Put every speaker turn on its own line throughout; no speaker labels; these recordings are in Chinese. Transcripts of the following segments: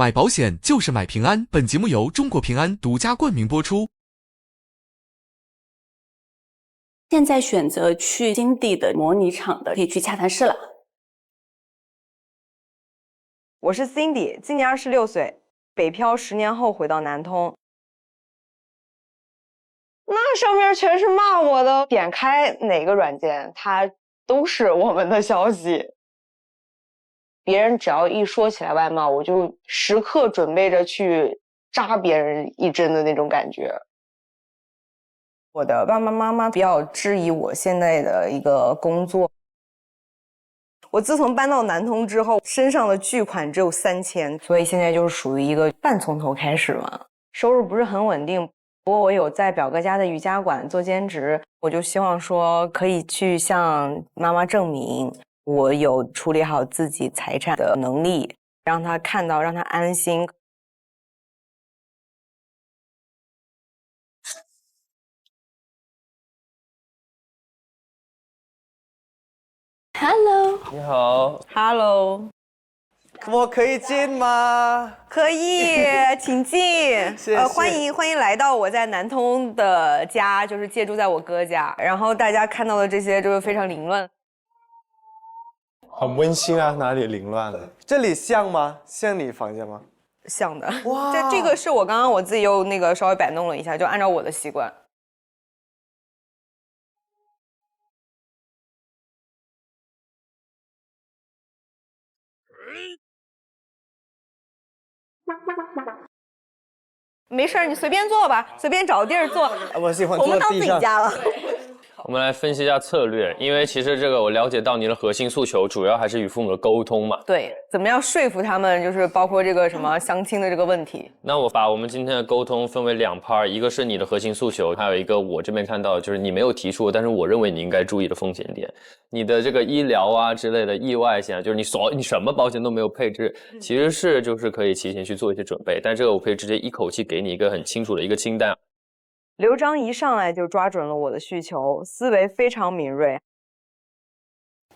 买保险就是买平安。本节目由中国平安独家冠名播出。
现在选择去金地的模拟场的，可以去洽谈室了。
我是 Cindy， 今年26岁，北漂10年后回到南通。那上面全是骂我的，点开哪个软件，它都是我们的消息。别人只要一说起来外贸，我就时刻准备着去扎别人一针的那种感觉。我的爸爸妈妈比较质疑我现在的一个工作。我自从搬到南通之后，身上的巨款只有3000，所以现在就是属于一个半从头开始嘛，收入不是很稳定。不过我有在表哥家的瑜伽馆做兼职，我就希望说可以去向妈妈证明我有处理好自己财产的能力，让她看到，让她安心。
Hello，
你好
Hello，
我可以进吗？
可以，请进。
谢谢
欢迎来到我在南通的家，就是借住在我哥家。然后大家看到的这些就是非常凌乱。
很温馨啊，哪里凌乱了？这里像吗？像你房间吗？
像的。
哇，
这个是我刚刚我自己又那个稍微摆弄了一下，就按照我的习惯。没事儿，你随便坐吧，随便找个地儿坐。
我喜欢
我们当自
坐地上。
己家了。
我们来分析一下策略，因为其实这个我了解到你的核心诉求主要还是与父母的沟通嘛。
对，怎么样说服他们，就是包括这个什么相亲的这个问题。
那我把我们今天的沟通分为2 part， 一个是你的核心诉求，还有一个我这边看到就是你没有提出，但是我认为你应该注意的风险点。你的这个医疗啊之类的意外险，就是你什么保险都没有配置，其实是就是可以提前去做一些准备，但这个我可以直接一口气给你一个很清楚的一个清单。
刘璋一上来就抓准了我的需求，思维非常敏锐。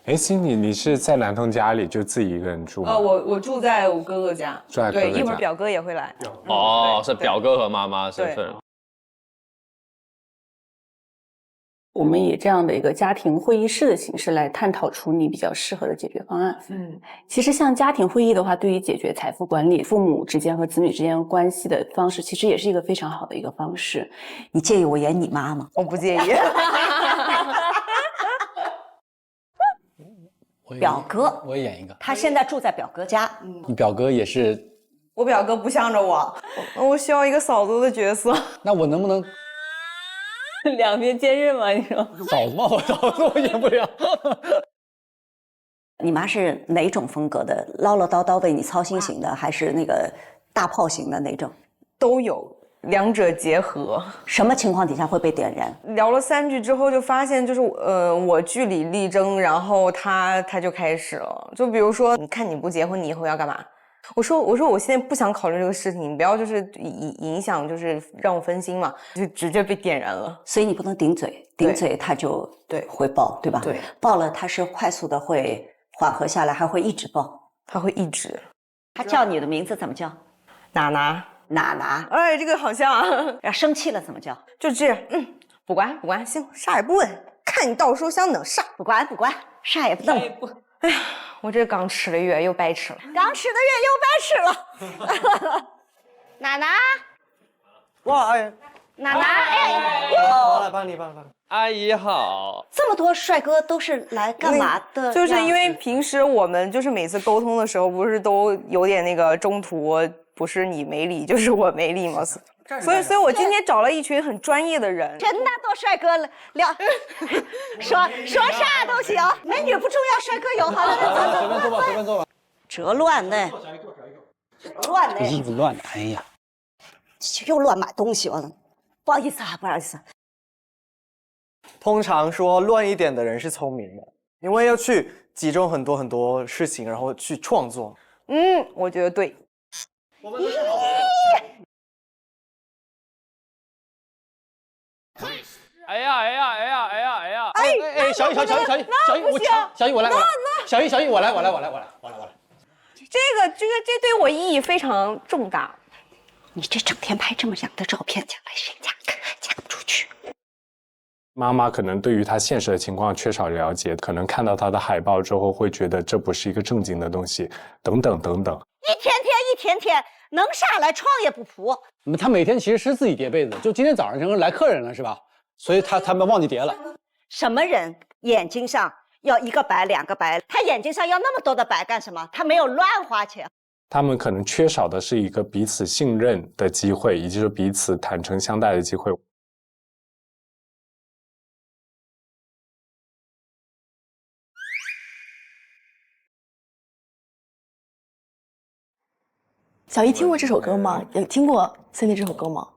哎，Cindy，你是在南通家里就自己一个人住吗？
我住在我哥哥家，
住在哥哥家。
对，一会儿表哥也会来。
哦，是表哥和妈妈身份。
我们以这样的一个家庭会议室的形式来探讨出你比较适合的解决方案。其实像家庭会议的话，对于解决财富管理、父母之间和子女之间关系的方式，其实也是一个非常好的一个方式。
你介意我演你妈吗？
我不介意。
表哥，
我演一个。
他现在住在表哥家。
你表哥也是？
我表哥不向着我，我需要一个嫂子的角色。
那我能不能
两边兼任吗？你说
嫂子吗？我嫂子我演不了。
你妈是哪种风格的？唠唠叨叨为你操心型的，还是那个大炮型的那种？
都有，两者结合。
什么情况底下会被点燃？
聊了3句之后，就发现就是我据理力争，然后他就开始了。就比如说，你看你不结婚，你以后要干嘛？我说我现在不想考虑这个事情，你不要就是影响，就是让我分心嘛，就直接被点燃了。
所以你不能顶嘴，顶嘴他就会爆，对吧？
对，
爆了他是快速的会缓和下来，还会一直爆，
他会一直。
他叫你的名字怎么叫？
娜娜，
娜娜。
哎，这个好像啊。
生气了怎么叫？
就这样，不管，行，啥也不问，看你到时候想弄啥，
不管，啥也不弄。
哎呀，我这刚吃了月又白吃了，
刚吃的月又白吃了。
娜娜，
哇，哎，
娜娜，哎
我
呦，
来帮你。
阿姨好。
这么多帅哥都是来干嘛的？
就是因为平时我们就是每次沟通的时候，不是都有点那个中途不是你没理就是我没理吗？所以我今天找了一群很专业的人，
真的多帅哥聊，说啥都行，美女不重要，帅哥有。好了，
随便坐吧。
这乱的，乱的，
衣服乱的，哎呀，
又乱买东西了。不好意思啊，不好意思。
通常说乱一点的人是聪明的，因为要去集中很多事情，然后去创作。
我觉得对。
我们都是好
哎呀！
哎，小雨，我来，小雨我来。
这对我意义非常重大。你这整天拍这么洋的照片，将来谁嫁不出去？
妈妈可能对于她现实的情况缺少了解，可能看到她的海报之后会觉得这不是一个正经的东西，等等等等。
一天天能下来创业不服？
他每天其实是自己叠被子，就今天早上来客人了是吧？所以他们忘记叠了。
什么人眼睛上要1个白2个白？他眼睛上要那么多的白干什么？他没有乱花钱。
他们可能缺少的是一个彼此信任的机会，以及是彼此坦诚相待的机会。
小姨听过这首歌吗？有听过 Cindy 这首歌吗？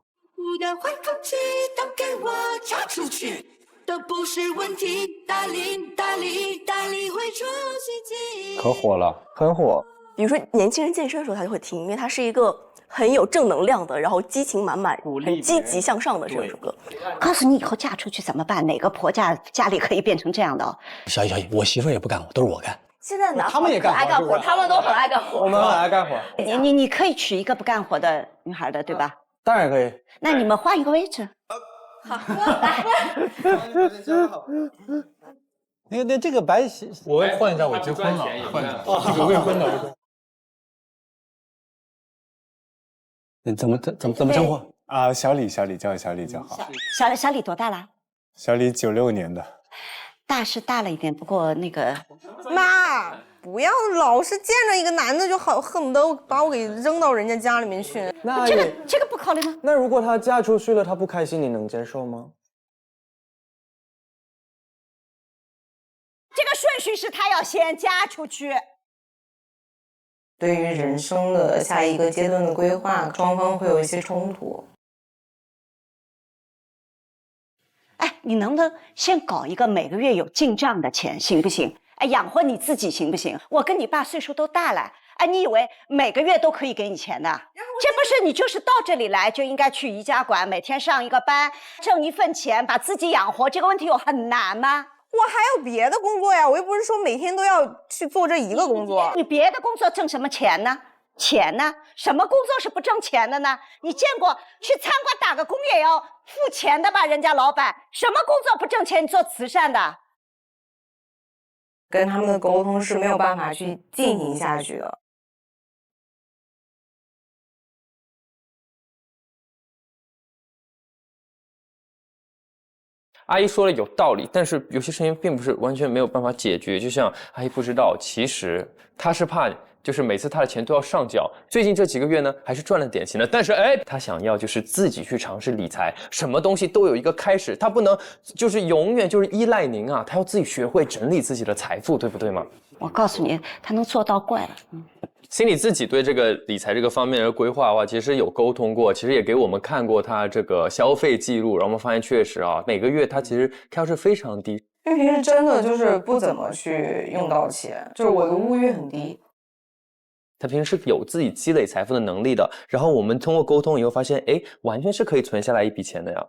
换空气都给我交出去，都不是问题。大力会出奇迹。
可火了，
很火。
比如说年轻人健身的时候，他就会听，因为它是一个很有正能量的，然后激情满满、很积极向上的这首歌。
告诉你以后嫁出去怎么办？哪个婆家里可以变成这样的哦？
小姨，我媳妇儿也不干活，都是我干。
现在男
他们也干活，
爱干活，他们都很爱干活。
我们很爱干活。
你可以娶一个不干活的女孩的，对吧？
当然可以。
那你们换一个位置。
好，
那这个白喜，
我换一下，我结婚了，换一下，这个未婚的。
怎么称呼
啊？小李叫小李就好。
小李多大了？
小李96年的。
大是大了一点，不过那个
妈，不要老是见着一个男的就好，恨不得把我给扔到人家家里面去。
那
这个不考虑吗？
那如果她嫁出去了，她不开心，你能接受吗？
这个顺序是她要先嫁出去。
对于人生的下一个阶段的规划，双方会有一些冲突。
哎，你能不能先搞一个每个月有进账的钱，行不行？哎，养活你自己行不行？我跟你爸岁数都大了，哎，你以为每个月都可以给你钱的？这不是你就是到这里来就应该去瑜伽馆，每天上一个班，挣一份钱，把自己养活，这个问题有很难吗？
我还有别的工作呀，我又不是说每天都要去做这一个工作。
你别的工作挣什么钱呢？钱呢？什么工作是不挣钱的呢？你见过去餐馆打个工也要付钱的吧？人家老板什么工作不挣钱？你做慈善的，
跟他们的沟通是没有办法去进行下去的。
阿姨说的有道理，但是有些事情并不是完全没有办法解决。就像阿姨不知道，其实她是怕，就是每次她的钱都要上缴。最近这几个月呢，还是赚了点钱的。但是她想要就是自己去尝试理财，什么东西都有一个开始，她不能就是永远就是依赖您啊，她要自己学会整理自己的财富，对不对吗？
我告诉你，她能做到怪了。
心里自己对这个理财这个方面的规划的话，其实有沟通过，其实也给我们看过他这个消费记录，然后我们发现确实啊，每个月他其实开销是非常低。
因为平时真的就是不怎么去用到钱，就是我的物欲很低。
他平时是有自己积累财富的能力的，然后我们通过沟通以后发现，哎，完全是可以存下来一笔钱的呀。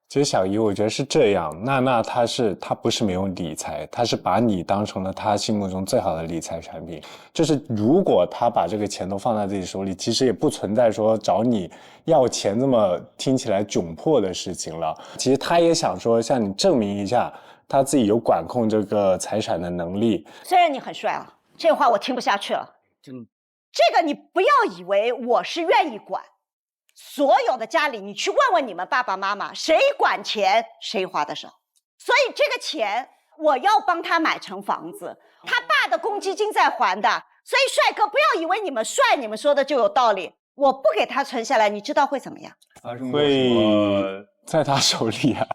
其实小姨，我觉得是这样，娜娜她不是没有理财，她是把你当成了她心目中最好的理财产品。就是如果她把这个钱都放在自己手里，其实也不存在说找你要钱这么听起来窘迫的事情了。其实她也想说向你证明一下，她自己有管控这个财产的能力。
虽然你很帅啊，这话我听不下去了。这个你不要以为我是愿意管。所有的家里，你去问问你们爸爸妈妈，谁管钱谁花的少。所以这个钱我要帮他买成房子，他爸的公积金在还的。所以帅哥，不要以为你们帅，你们说的就有道理。我不给他存下来，你知道会怎么样？
会在他手里啊。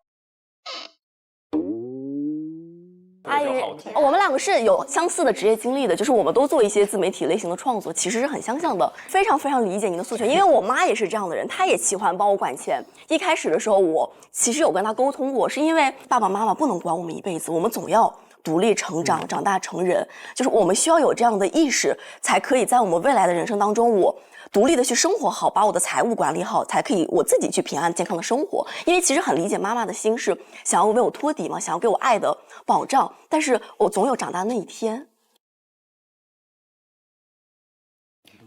阿姨，我们两个是有相似的职业经历的，就是我们都做一些自媒体类型的创作，其实是很相像的。非常非常理解您的诉求，因为我妈也是这样的人，她也喜欢帮我管钱。一开始的时候，我其实有跟她沟通过，是因为爸爸妈妈不能管我们一辈子，我们总要独立成长，长大成人，就是我们需要有这样的意识，才可以在我们未来的人生当中，我独立的去生活好，把我的财务管理好，才可以我自己去平安健康的生活。因为其实很理解妈妈的心是想要为我托底嘛，想要给我爱的保障，但是我总有长大那一天。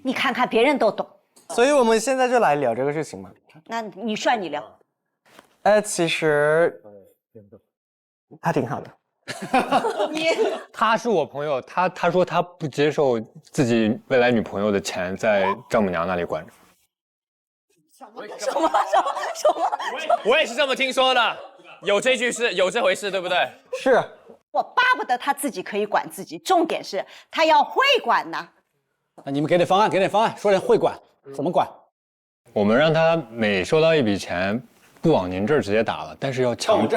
你看看别人都懂。
所以我们现在就来聊这个事情嘛。
那你算你聊。
其实他挺好的。
他是我朋友，他说他不接受自己未来女朋友的钱在丈母娘那里管着。
什么？
我也是这么听说的，有这回事，对不对？
是。
我巴不得他自己可以管自己，重点是他要会管呢。
那你们给点方案，说点会管，怎么管？
我们让他每收到一笔钱，不往您这儿直接打了，但是要强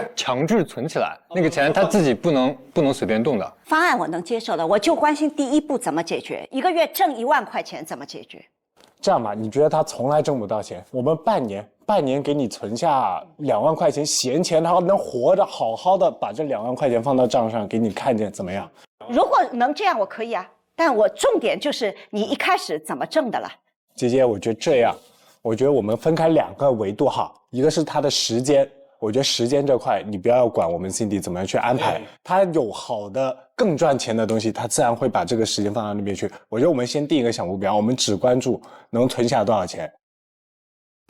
制存起来，那个钱他自己不能随便动的。
方案我能接受的，我就关心第一步怎么解决，一个月挣1万块钱怎么解决？
这样吧，你觉得他从来挣不到钱，我们半年给你存下2万块钱闲钱，他能活着好好的把这2万块钱放到账上给你看见，怎么样？
如果能这样，我可以啊。但我重点就是你一开始怎么挣的了。
姐姐，我觉得这样，我觉得我们分开2个维度哈，一个是他的时间，我觉得时间这块你不要管我们 Cindy 怎么样去安排，他有好的更赚钱的东西，他自然会把这个时间放到那边去。我觉得我们先定一个小目标，我们只关注能存下多少钱。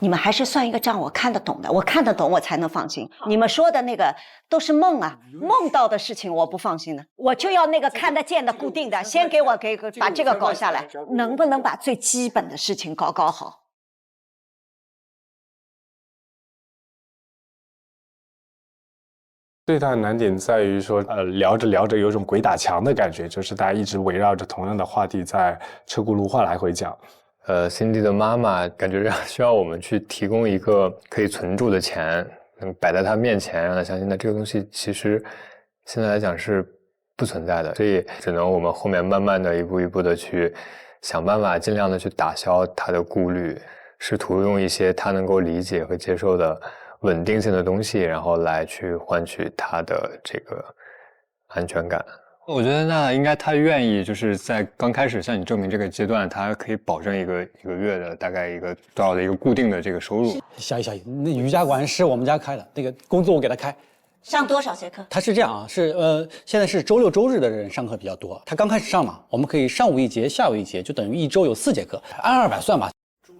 你们还是算一个账，我看得懂的，我看得懂我才能放心。你们说的那个都是梦啊，梦到的事情我不放心的，我就要那个看得见的固定的，先给我把这个搞下来，能不能把最基本的事情搞好？
最大的难点在于说，聊着有种鬼打墙的感觉，就是大家一直围绕着同样的话题在车轱辘话来回讲。
Cindy 的妈妈感觉需要我们去提供一个可以存住的钱，能摆在她面前，让她相信那这个东西其实现在来讲是不存在的，所以只能我们后面慢慢的一步一步的去想办法，尽量的去打消她的顾虑，试图用一些她能够理解和接受的稳定性的东西，然后来去换取她的这个安全感。我觉得那应该他愿意，就是在刚开始向你证明这个阶段，他可以保证一个月的大概一个多少的一个固定的这个收入。
小姨，那瑜伽馆是我们家开的，那个工资我给他开。
上多少节课？
他是这样啊，现在是周六周日的人上课比较多。他刚开始上嘛，我们可以上午1节，下午1节，就等于一周有4节课，按200算吧。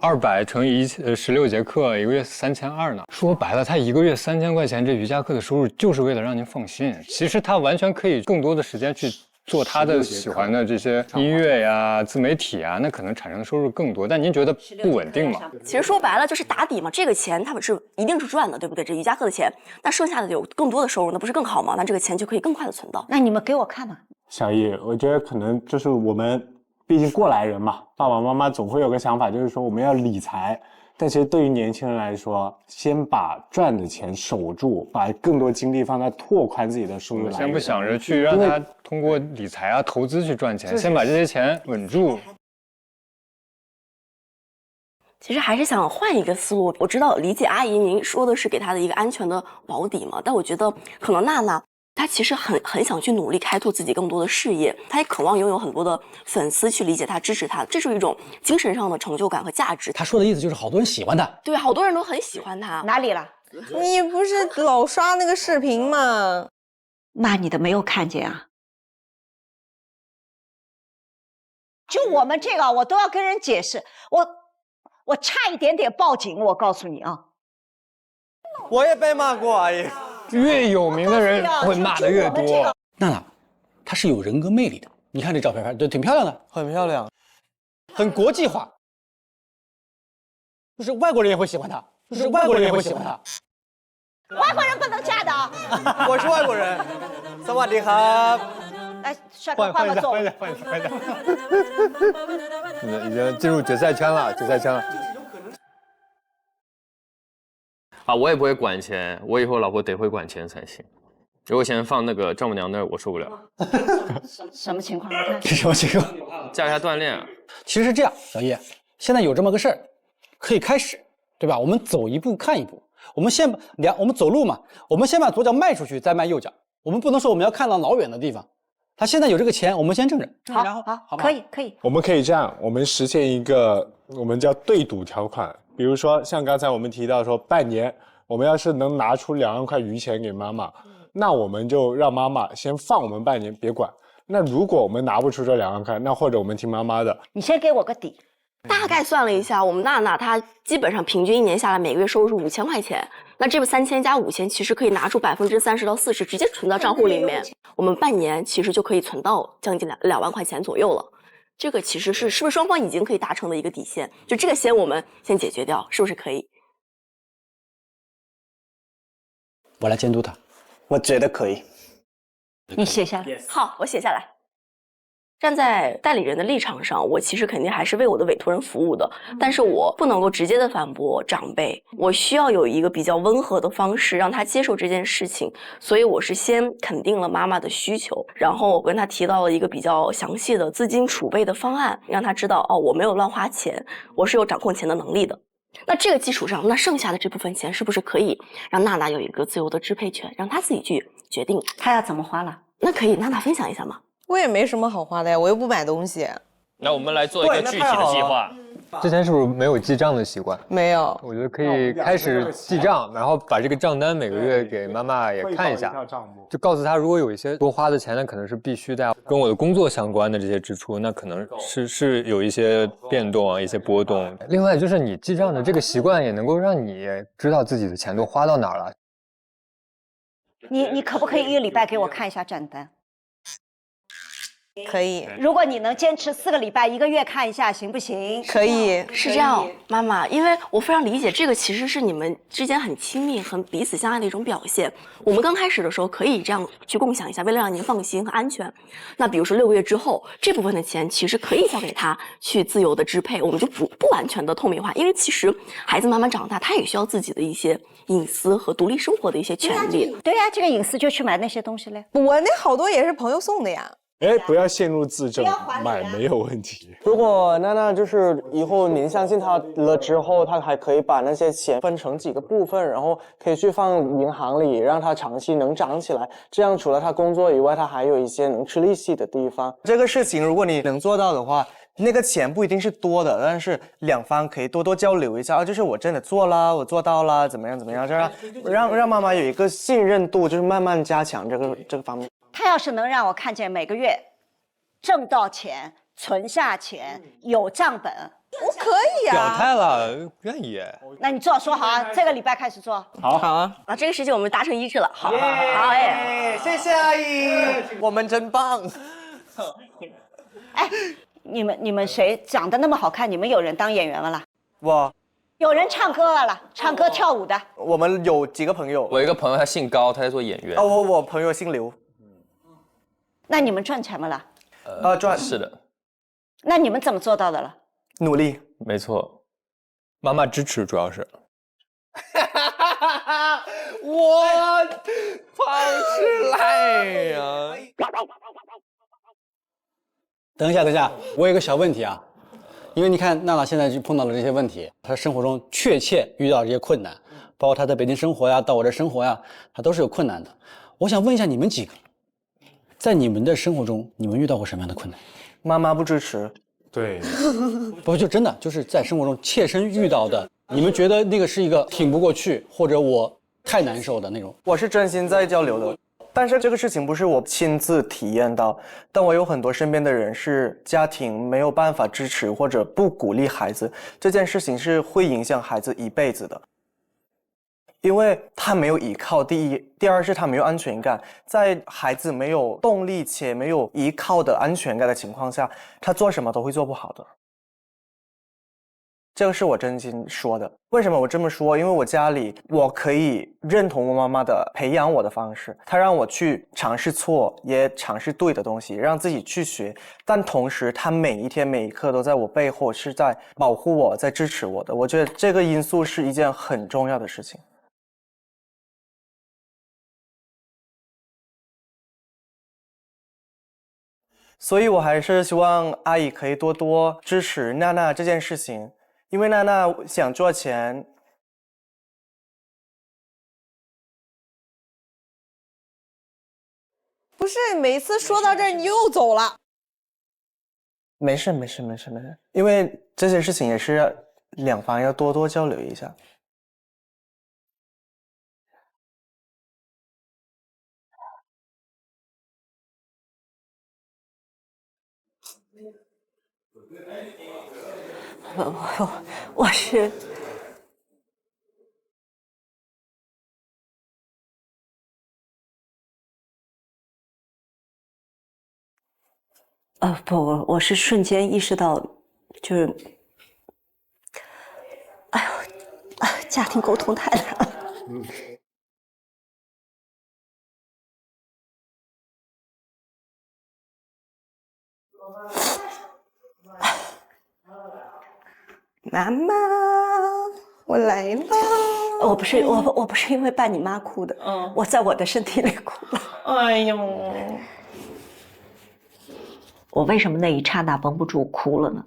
200乘以16节课，一个月3200呢。说白了，他一个月3000块钱这瑜伽课的收入，就是为了让您放心。其实他完全可以更多的时间去做他的喜欢的这些音乐呀、自媒体啊，那可能产生的收入更多。但您觉得不稳定吗？
其实说白了就是打底嘛，这个钱他们是一定是赚的，对不对？这瑜伽课的钱，那剩下的有更多的收入，那不是更好吗？那这个钱就可以更快的存到。
那你们给我看嘛。
小易，我觉得可能就是我们。毕竟过来人嘛，爸爸妈妈总会有个想法，就是说我们要理财。但其实对于年轻人来说，先把赚的钱守住，把更多精力放在拓宽自己的收入来源。
先不想着去让他通过理财啊、投资去赚钱，先把这些钱稳住。
其实还是想换一个思路。我知道理解阿姨您说的是给她的一个安全的保底嘛，但我觉得可能娜娜。他其实很想去努力开拓自己更多的事业，他也渴望拥有很多的粉丝去理解他、支持他，这是一种精神上的成就感和价值。
他说的意思就是好多人喜欢他，
对，好多人都很喜欢他。
哪里了？
你不是老刷那个视频吗？
骂你的没有看见啊？就我们这个，我都要跟人解释，我差一点点报警，我告诉你啊。
我也被骂过，阿姨。
越有名的人会骂的越多。
娜娜，她是有人格魅力的。你看这照片拍的挺漂亮的，
很漂亮，
很国际化，就是外国人也会喜欢她，外国人不能嫁的啊！
我是外国人。สวัสดีครับ。
来，帅哥换个座。
换一下。已经进入决赛圈了。
啊，我也不会管钱，我以后老婆得会管钱才行。如果钱放那个丈母娘那儿，我受不了。
什么情况？你看
什么情况？
加一下锻炼。
其实是这样，小叶，现在有这么个事儿，可以开始，对吧？我们走一步看一步。我们走路嘛，我们先把左脚迈出去，再迈右脚。我们不能说我们要看到老远的地方。他现在有这个钱，我们先挣着。
好，可以。
我们可以这样，我们实现一个我们叫对赌条款。比如说，像刚才我们提到说，半年我们要是能拿出2万块余钱给妈妈，那我们就让妈妈先放我们半年，别管。那如果我们拿不出这2万块，那或者我们听妈妈的。
你先给我个底，
大概算了一下，我们娜娜她基本上平均1年下来每个月收入是5000块钱，那这个3000加5000其实可以拿出30%到40%直接存到账户里面，我们半年其实就可以存到将近2万块钱左右了。这个其实是不是双方已经可以达成的一个底线？就这个先我们先解决掉，是不是可以？
我来监督他，
我觉得可以。
你写下来。
好，我写下来。站在代理人的立场上，我其实肯定还是为我的委托人服务的，但是我不能够直接的反驳长辈，我需要有一个比较温和的方式让他接受这件事情，所以我是先肯定了妈妈的需求，然后我跟他提到了一个比较详细的资金储备的方案，让他知道哦，我没有乱花钱，我是有掌控钱的能力的。那这个基础上，那剩下的这部分钱是不是可以让娜娜有一个自由的支配权，让她自己去决定
她要怎么花了？
那可以娜娜分享一下吗？
我也没什么好花的呀，我又不买东西。
那我们来做一个具体的计划。
之前是不是没有记账的习惯？
没有。
我觉得可以开始记账，然后把这个账单每个月给妈妈也看一下，就告诉她，如果有一些多花的钱，那可能是必须的，跟我的工作相关的这些支出，那可能是有一些变动啊，一些波动。另外就是你记账的这个习惯，也能够让你知道自己的钱都花到哪儿了。
你可不可以1个礼拜给我看一下账单？
可以。
如果你能坚持4个礼拜，1个月看一下，行不行？
可以。
是这样，妈妈，因为我非常理解，这个其实是你们之间很亲密、很彼此相爱的一种表现。我们刚开始的时候可以这样去共享一下，为了让您放心和安全。那比如说6个月之后，这部分的钱其实可以交给他去自由的支配，我们就不完全的透明化，因为其实孩子慢慢长大，他也需要自己的一些隐私和独立生活的一些权利。
对呀，这个隐私就去买那些东西嘞。
我那好多也是朋友送的呀。
哎，不要陷入自证，买没有问题。
如果娜娜就是以后您相信她了之后，她还可以把那些钱分成几个部分，然后可以去放银行里，让它长期能涨起来。这样除了她工作以外，她还有一些能吃利息的地方。这个事情如果你能做到的话，那个钱不一定是多的，但是两方可以多多交流一下，就是我真的做了，我做到了，怎么样，这样让妈妈有一个信任度，就是慢慢加强这个方面。
他要是能让我看见每个月挣到钱、存下钱、有账本，
我可以啊。
表态了，愿意。
那你做说好啊，这个礼拜开始做。
好啊。
啊，这个事情我们达成一致了。好，好哎，
谢谢阿姨，我们真棒。
哎，你们谁长得那么好看？你们有人当演员了啦？
我。
有人唱歌了，唱歌跳舞的。
我们有几个朋友。
我有一个朋友，他姓高，他在做演员。
哦，我朋友姓刘。
那你们赚钱吗啦？
赚。
是的。
那你们怎么做到的了？
努力。
没错。
妈妈支持主要是。
我胖是赖呀。
等一下，我有个小问题啊。因为你看娜娜现在就碰到了这些问题，她生活中确切遇到这些困难，包括她在北京生活呀，到我这生活呀，她都是有困难的。我想问一下你们几个，在你们的生活中，你们遇到过什么样的困难？
妈妈不支持。
对，
不就真的就是在生活中切身遇到的，你们觉得那个是一个挺不过去，或者我太难受的那种？
我是真心在交流的。但是这个事情不是我亲自体验到，但我有很多身边的人是家庭没有办法支持或者不鼓励孩子，这件事情是会影响孩子一辈子的，因为他没有依靠，第一，第二是他没有安全感，在孩子没有动力且没有依靠的安全感的情况下，他做什么都会做不好的。这个是我真心说的。为什么我这么说？因为我家里，我可以认同我妈妈的培养我的方式，她让我去尝试错，也尝试对的东西，让自己去学。但同时，她每一天每一刻都在我背后，是在保护我，在支持我的。我觉得这个因素是一件很重要的事情。所以我还是希望阿姨可以多多支持娜娜这件事情。因为娜娜想赚钱，
不是每次说到这儿你又走了。
没事，因为这些事情也是两方要多多交流一下。
我是。不，我是瞬间意识到，就是，哎呦，家庭沟通太难了。
妈妈，我来了。
我不是因为伴你妈哭的，我在我的身体里哭了。
哎呦。
我为什么那一刹那绷不住哭了呢？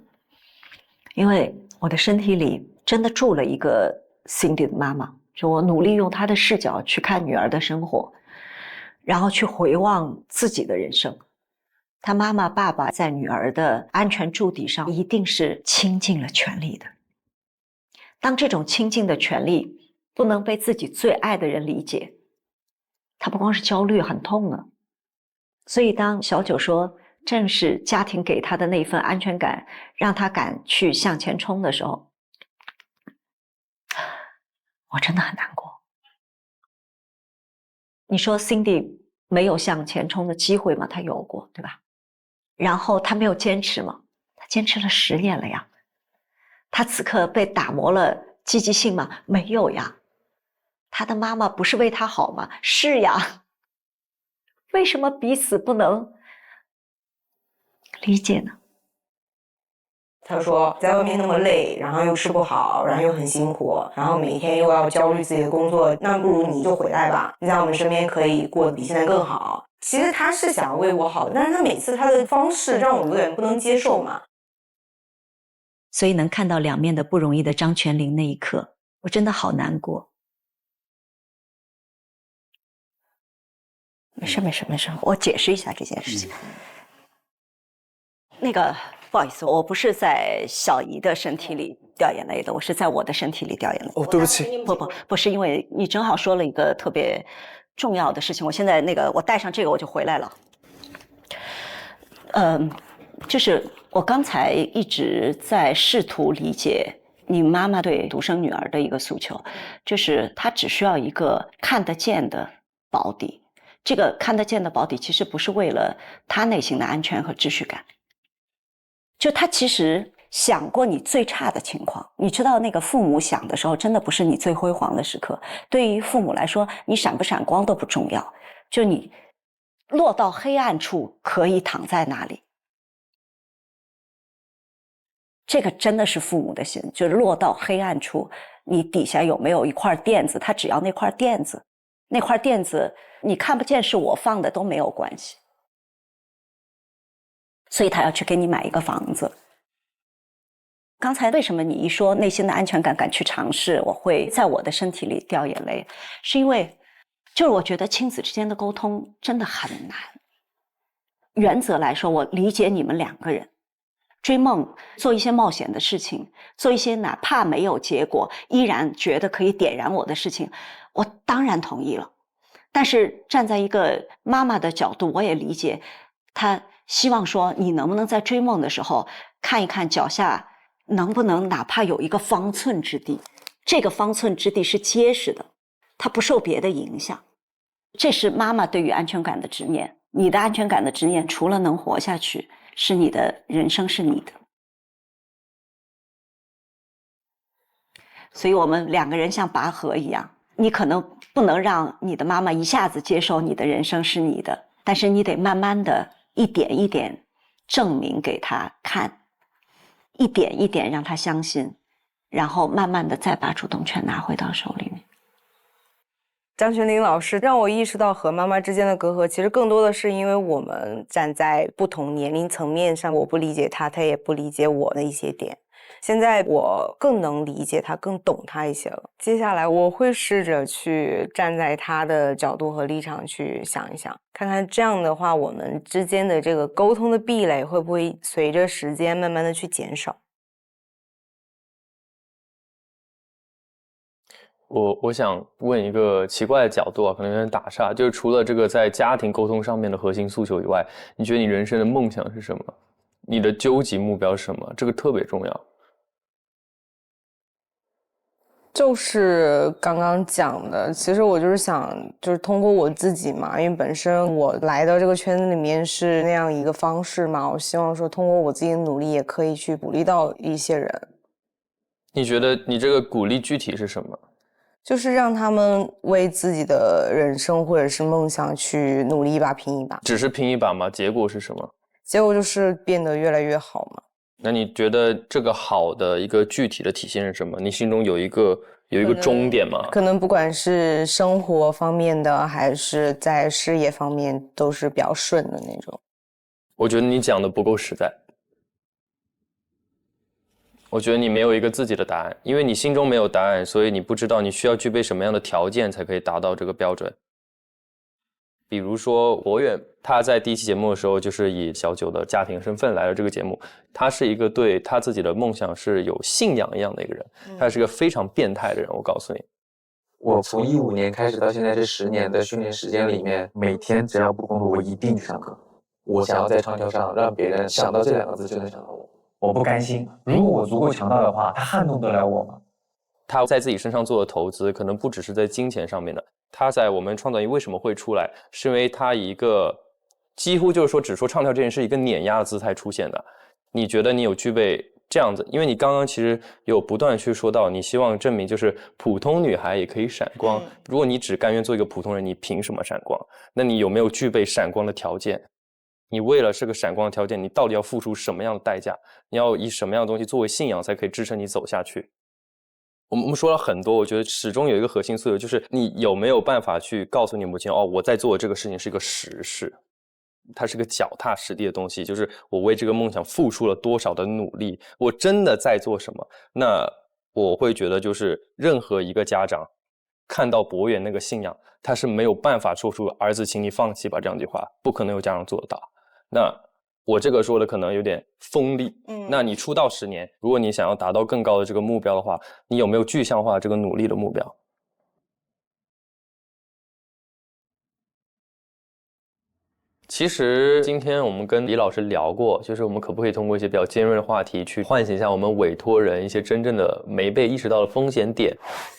因为我的身体里真的住了一个 Cindy 的妈妈，就我努力用她的视角去看女儿的生活，然后去回望自己的人生。她妈妈、爸爸在女儿的安全驻地上一定是倾尽了全力的。当这种倾尽的全力不能被自己最爱的人理解，她不光是焦虑，很痛呢。所以当小九说正是家庭给他的那份安全感，让他敢去向前冲的时候，我真的很难过。你说 Cindy 没有向前冲的机会吗？他有过，对吧？然后他没有坚持吗？他坚持了10年了呀。他此刻被打磨了积极性吗？没有呀。他的妈妈不是为他好吗？是呀。为什么彼此不能理解呢？
他说在外面那么累，然后又吃不好，然后又很辛苦，然后每天又要焦虑自己的工作，那不如你就回来吧，你在我们身边可以过得比现在更好。其实他是想为我好的，但是他每次他的方式让我有点不能接受嘛。
所以能看到两面的不容易的张泉灵那一刻，我真的好难过。没事，我解释一下这件事情。那个不好意思，我不是在小姨的身体里掉眼泪的，我是在我的身体里掉眼泪。
哦，对不起。
不是，因为你正好说了一个特别重要的事情，我现在我带上这个我就回来了。就是我刚才一直在试图理解你妈妈对独生女儿的一个诉求，就是她只需要一个看得见的保底。这个看得见的保底其实不是为了她内心的安全和秩序感，就她其实想过你最差的情况。你知道那个父母想的时候真的不是你最辉煌的时刻，对于父母来说你闪不闪光都不重要，就你落到黑暗处可以躺在那里。这个真的是父母的心，就是落到黑暗处，你底下有没有一块垫子，他只要那块垫子，那块垫子你看不见是我放的都没有关系，所以他要去给你买一个房子。刚才为什么你一说内心的安全感敢去尝试，我会在我的身体里掉眼泪，是因为就是我觉得亲子之间的沟通真的很难。原则来说，我理解你们2个人追梦，做一些冒险的事情，做一些哪怕没有结果依然觉得可以点燃我的事情，我当然同意了。但是站在一个妈妈的角度，我也理解她希望说你能不能在追梦的时候看一看脚下能不能哪怕有一个方寸之地，这个方寸之地是结实的，它不受别的影响。这是妈妈对于安全感的执念。你的安全感的执念除了能活下去，是你的人生是你的。所以我们2个人像拔河一样，你可能不能让你的妈妈一下子接受你的人生是你的，但是你得慢慢的一点一点证明给她看，一点一点让她相信，然后慢慢的再把主动权拿回到手里面。
张泉灵老师让我意识到和妈妈之间的隔阂，其实更多的是因为我们站在不同年龄层面上，我不理解她，她也不理解我的一些点。现在我更能理解她，更懂她一些了。接下来我会试着去站在她的角度和立场去想一想，看看这样的话，我们之间的这个沟通的壁垒会不会随着时间慢慢的去减少。
我想问一个奇怪的角度啊，可能有点打岔，就是除了这个在家庭沟通上面的核心诉求以外，你觉得你人生的梦想是什么？你的究极目标是什么？这个特别重要。
就是刚刚讲的，其实我就是想，就是通过我自己嘛，因为本身我来到这个圈子里面是那样一个方式嘛，我希望说通过我自己的努力，也可以去鼓励到一些人。
你觉得你这个鼓励具体是什么？
就是让他们为自己的人生或者是梦想去努力一把拼一把。
只是拼一把吗？结果是什么？
结果就是变得越来越好嘛。
那你觉得这个好的一个具体的体现是什么？你心中有一个终点吗？
可能不管是生活方面的，还是在事业方面，都是比较顺的那种。
我觉得你讲的不够实在。我觉得你没有一个自己的答案，因为你心中没有答案，所以你不知道你需要具备什么样的条件才可以达到这个标准。比如说博远，他在第一期节目的时候就是以小九的家庭身份来了这个节目，他是一个对他自己的梦想是有信仰一样的一个人，他是个非常变态的人。我告诉你，
我从15年开始到现在这10年的训练时间里面，每天只要不工作，我一定去上课。我想要在唱跳上让别人想到这2个字就能想到我。我不甘心，如果我足够强大的话，他撼动得了我吗？
他在自己身上做的投资可能不只是在金钱上面的，他在我们创造营为什么会出来，是因为他以一个几乎就是说只说唱跳这件事一个碾压的姿态出现的。你觉得你有具备这样子，因为你刚刚其实有不断去说到你希望证明就是普通女孩也可以闪光，如果你只甘愿做一个普通人，你凭什么闪光？那你有没有具备闪光的条件？你为了这个闪光的条件，你到底要付出什么样的代价？你要以什么样的东西作为信仰才可以支撑你走下去？我们说了很多，我觉得始终有一个核心诉求，就是你有没有办法去告诉你母亲，哦，我在做的这个事情是一个实事，它是个脚踏实地的东西，就是我为这个梦想付出了多少的努力，我真的在做什么。那我会觉得就是任何一个家长看到博远那个信仰，他是没有办法说出儿子请你放弃吧这样一句话，不可能有家长做得到。那我这个说的可能有点锋利，那你出道10年，如果你想要达到更高的这个目标的话，你有没有具象化这个努力的目标？其实今天我们跟李老师聊过，就是我们可不可以通过一些比较尖锐的话题去唤醒一下我们委托人一些真正的没被意识到的风险点，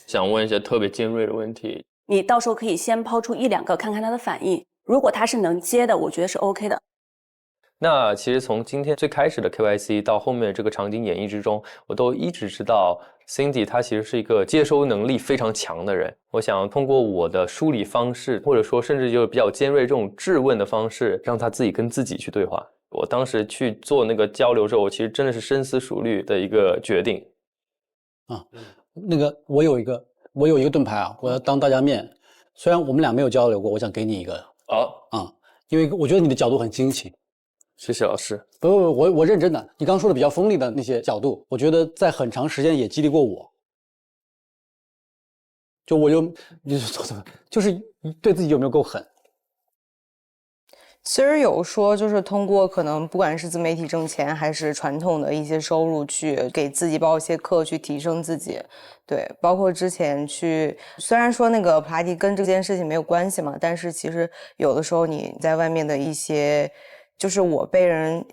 想问一些特别尖锐的问题。
你到时候可以先抛出1-2个看看他的反应，如果他是能接的，我觉得是 OK 的。
那其实从今天最开始的 KYC 到后面的这个场景演绎之中，我都一直知道 Cindy 她其实是一个接收能力非常强的人。我想通过我的梳理方式，或者说甚至就是比较尖锐这种质问的方式，让她自己跟自己去对话。我当时去做那个交流之后，我其实真的是深思熟虑的一个决定。
那个我有一个盾牌啊，我要当大家面，虽然我们俩没有交流过，我想给你一个因为我觉得你的角度很惊奇。
谢谢老师。
不，我认真的。你刚说的比较锋利的那些角度，我觉得在很长时间也激励过我。就是对自己有没有够狠？
其实有说，就是通过可能不管是自媒体挣钱，还是传统的一些收入，去给自己报一些课，去提升自己。对，包括之前去，虽然说那个普拉提跟这件事情没有关系嘛，但是其实有的时候你在外面的一些，就是我被人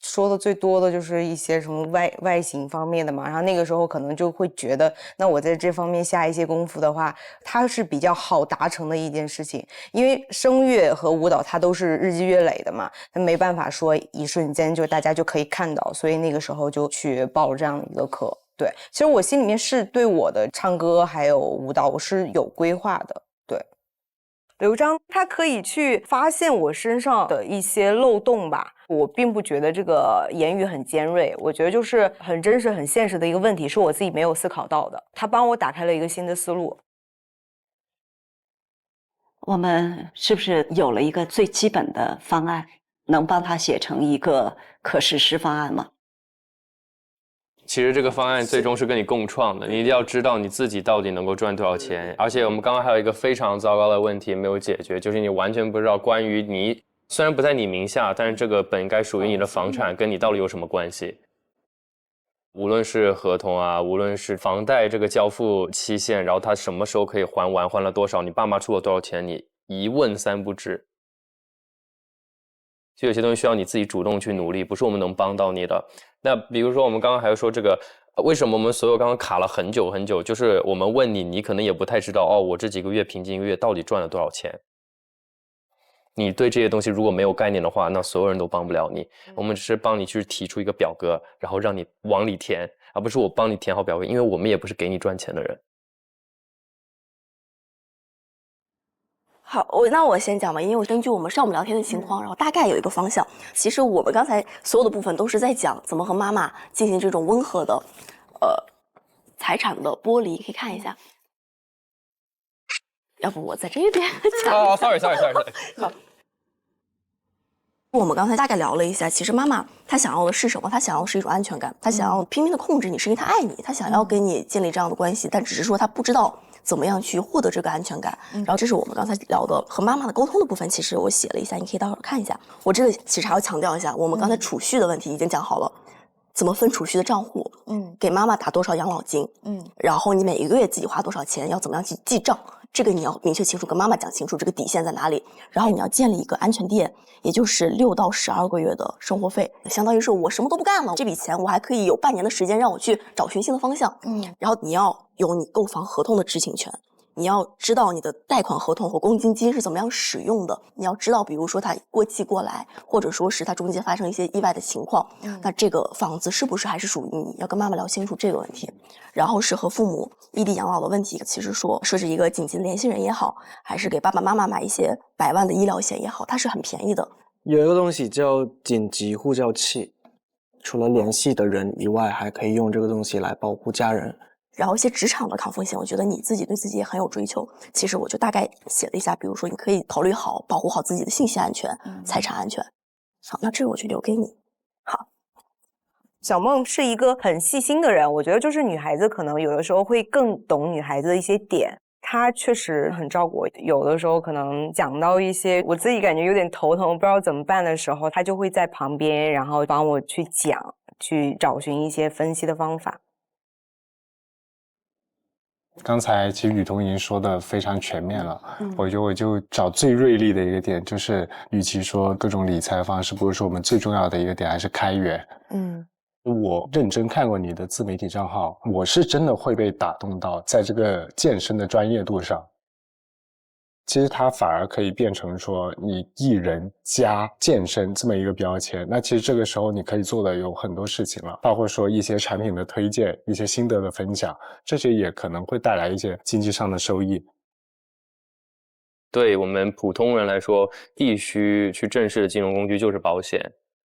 说的最多的就是一些什么外形方面的嘛，然后那个时候可能就会觉得，那我在这方面下一些功夫的话，它是比较好达成的一件事情，因为声乐和舞蹈它都是日积月累的嘛，那没办法说一瞬间就大家就可以看到，所以那个时候就去报了这样的一个课。对，其实我心里面是对我的唱歌还有舞蹈我是有规划的。对，刘璋他可以去发现我身上的一些漏洞吧，我并不觉得这个言语很尖锐，我觉得就是很真实很现实的一个问题，是我自己没有思考到的，他帮我打开了一个新的思路。
我们是不是有了一个最基本的方案，能帮他写成一个可实施方案吗？
其实这个方案最终是跟你共创的，你一定要知道你自己到底能够赚多少钱。而且我们刚刚还有一个非常糟糕的问题没有解决，就是你完全不知道关于你虽然不在你名下，但是这个本应该属于你的房产跟你到底有什么关系。无论是合同啊，无论是房贷这个交付期限，然后他什么时候可以还完，还了多少，你爸妈出了多少钱，你一问三不知。就有些东西需要你自己主动去努力，不是我们能帮到你的。那比如说我们刚刚还有说这个为什么我们所有刚刚卡了很久很久？就是我们问你，你可能也不太知道哦，我这几个月平均一个月到底赚了多少钱？你对这些东西如果没有概念的话，那所有人都帮不了你。我们只是帮你去提出一个表格，然后让你往里填，而不是我帮你填好表格，因为我们也不是给你赚钱的人。
好，那我先讲吧，因为我根据我们上午聊天的情况，然后大概有一个方向。其实我们刚才所有的部分都是在讲怎么和妈妈进行这种温和的，财产的剥离，可以看一下。要不我在这边讲。
哦 ，sorry。
好。我们刚才大概聊了一下，其实妈妈她想要的是什么？她想要的是一种安全感，她想要拼命的控制你，是因为她爱你，她想要跟你建立这样的关系，但只是说她不知道怎么样去获得这个安全感。然后这是我们刚才聊的和妈妈的沟通的部分，其实我写了一下，你可以待会儿看一下。我这个其实还要强调一下，我们刚才储蓄的问题已经讲好了，怎么分储蓄的账户，给妈妈打多少养老金，然后你每一个月自己花多少钱，要怎么样去记账。这个你要明确清楚，跟妈妈讲清楚这个底线在哪里，然后你要建立一个安全垫，也就是6到12个月的生活费，相当于是我什么都不干了，这笔钱我还可以有半年的时间让我去找寻新的方向。然后你要有你购房合同的知情权，你要知道你的贷款合同和公积金是怎么样使用的，你要知道比如说它过期过来，或者说是它中间发生一些意外的情况，那这个房子是不是还是属于你，要跟妈妈聊清楚这个问题。然后是和父母异地养老的问题，其实说设置一个紧急的联系人也好，还是给爸爸妈妈买一些100万的医疗险也好，它是很便宜的。
有一个东西叫紧急呼叫器，除了联系的人以外，还可以用这个东西来保护家人。
然后一些职场的抗风险，我觉得你自己对自己也很有追求。其实我就大概写了一下，比如说你可以考虑好保护好自己的信息安全、财产安全。好，那这个我就留给你。好，
小梦是一个很细心的人，我觉得就是女孩子可能有的时候会更懂女孩子的一些点。她确实很照顾我，有的时候可能讲到一些我自己感觉有点头疼，不知道怎么办的时候，她就会在旁边，然后帮我去讲，去找寻一些分析的方法。
刚才其实雨桐已经说的非常全面了，我觉得我就找最锐利的一个点，就是与其说各种理财方式，不如说我们最重要的一个点还是开源。我认真看过你的自媒体账号，我是真的会被打动到，在这个健身的专业度上。其实它反而可以变成说你艺人加健身这么一个标签，那其实这个时候你可以做的有很多事情了，包括说一些产品的推荐，一些心得的分享，这些也可能会带来一些经济上的收益。
对我们普通人来说，必须去正视的金融工具就是保险。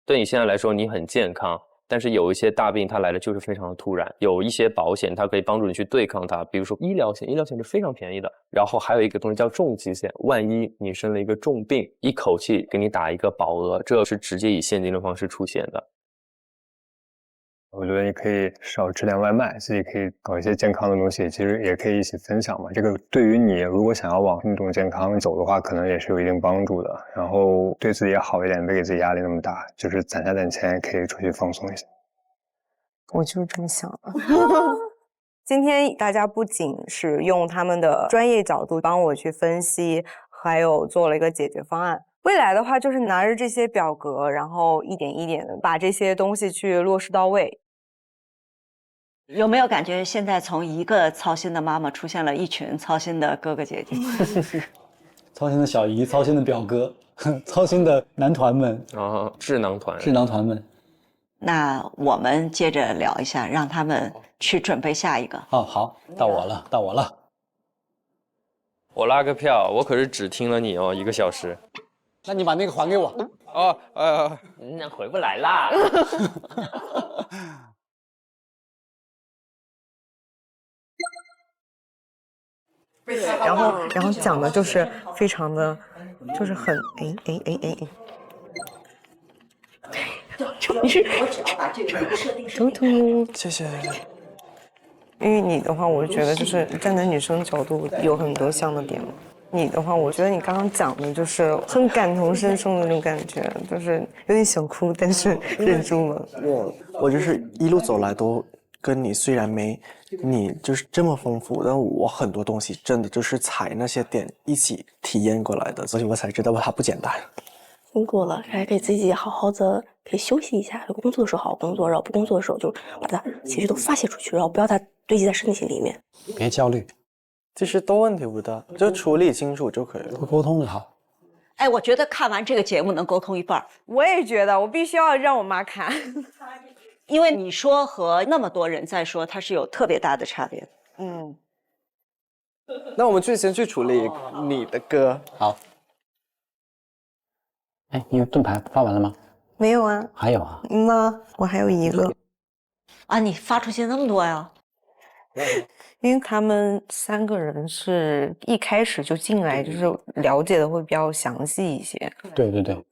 对你现在来说，你很健康，但是有一些大病它来的就是非常的突然，有一些保险它可以帮助你去对抗它，比如说医疗险，医疗险是非常便宜的。然后还有一个东西叫重疾险，万一你生了一个重病，一口气给你打一个保额，这是直接以现金的方式出现的。
我觉得你可以少吃点外卖，自己可以搞一些健康的东西，其实也可以一起分享嘛。这个对于你如果想要往运动健康走的话，可能也是有一定帮助的。然后对自己也好一点，别给自己压力那么大，就是攒下点钱可以出去放松一下。
我就是这么想的。今天大家不仅是用他们的专业角度帮我去分析，还有做了一个解决方案。未来的话，就是拿着这些表格，然后一点一点的把这些东西去落实到位。
有没有感觉现在从一个操心的妈妈出现了一群操心的哥哥姐姐？
操心的小姨，操心的表哥，操心的男团们
啊，智囊团，
智囊团们。
那我们接着聊一下，让他们去准备下一个。
哦，好，到我了，到我了。
我拉个票，我可是只听了你哦1个小时。
那你把那个还给我。
哦，那回不来啦。
然后讲的就是非常的，就是很
你是我只要把这个设定成
谢谢。
因为你的话，我觉得就是站在女生角度有很多像的点。你的话，我觉得你刚刚讲的就是很感同身受的那种感觉，就是有点想哭，但是忍住了。
我就是一路走来都跟你虽然没你就是这么丰富，但我很多东西真的就是踩那些点一起体验过来的，所以我才知道它不简单。
辛苦了，还给自己好好的可以休息一下，工作的时候好好工作，然后不工作的时候就把它情绪都发泄出去，然后不要它堆积在身体里面。
别焦虑，
其实都问题不大，就处理清楚就可以了，
多沟通就好。
哎，我觉得看完这个节目能沟通一半。
我也觉得，我必须要让我妈看，
因为你说和那么多人在说，它是有特别大的差别的。
嗯，
那我们先去处理你的歌。
好。哎，你盾牌发完了吗？
没有啊。
还有啊？
那我还有一个。
啊，你发出去那么多呀？
因为他们3个人是一开始就进来，就是了解的会比较详细一些。
对对对。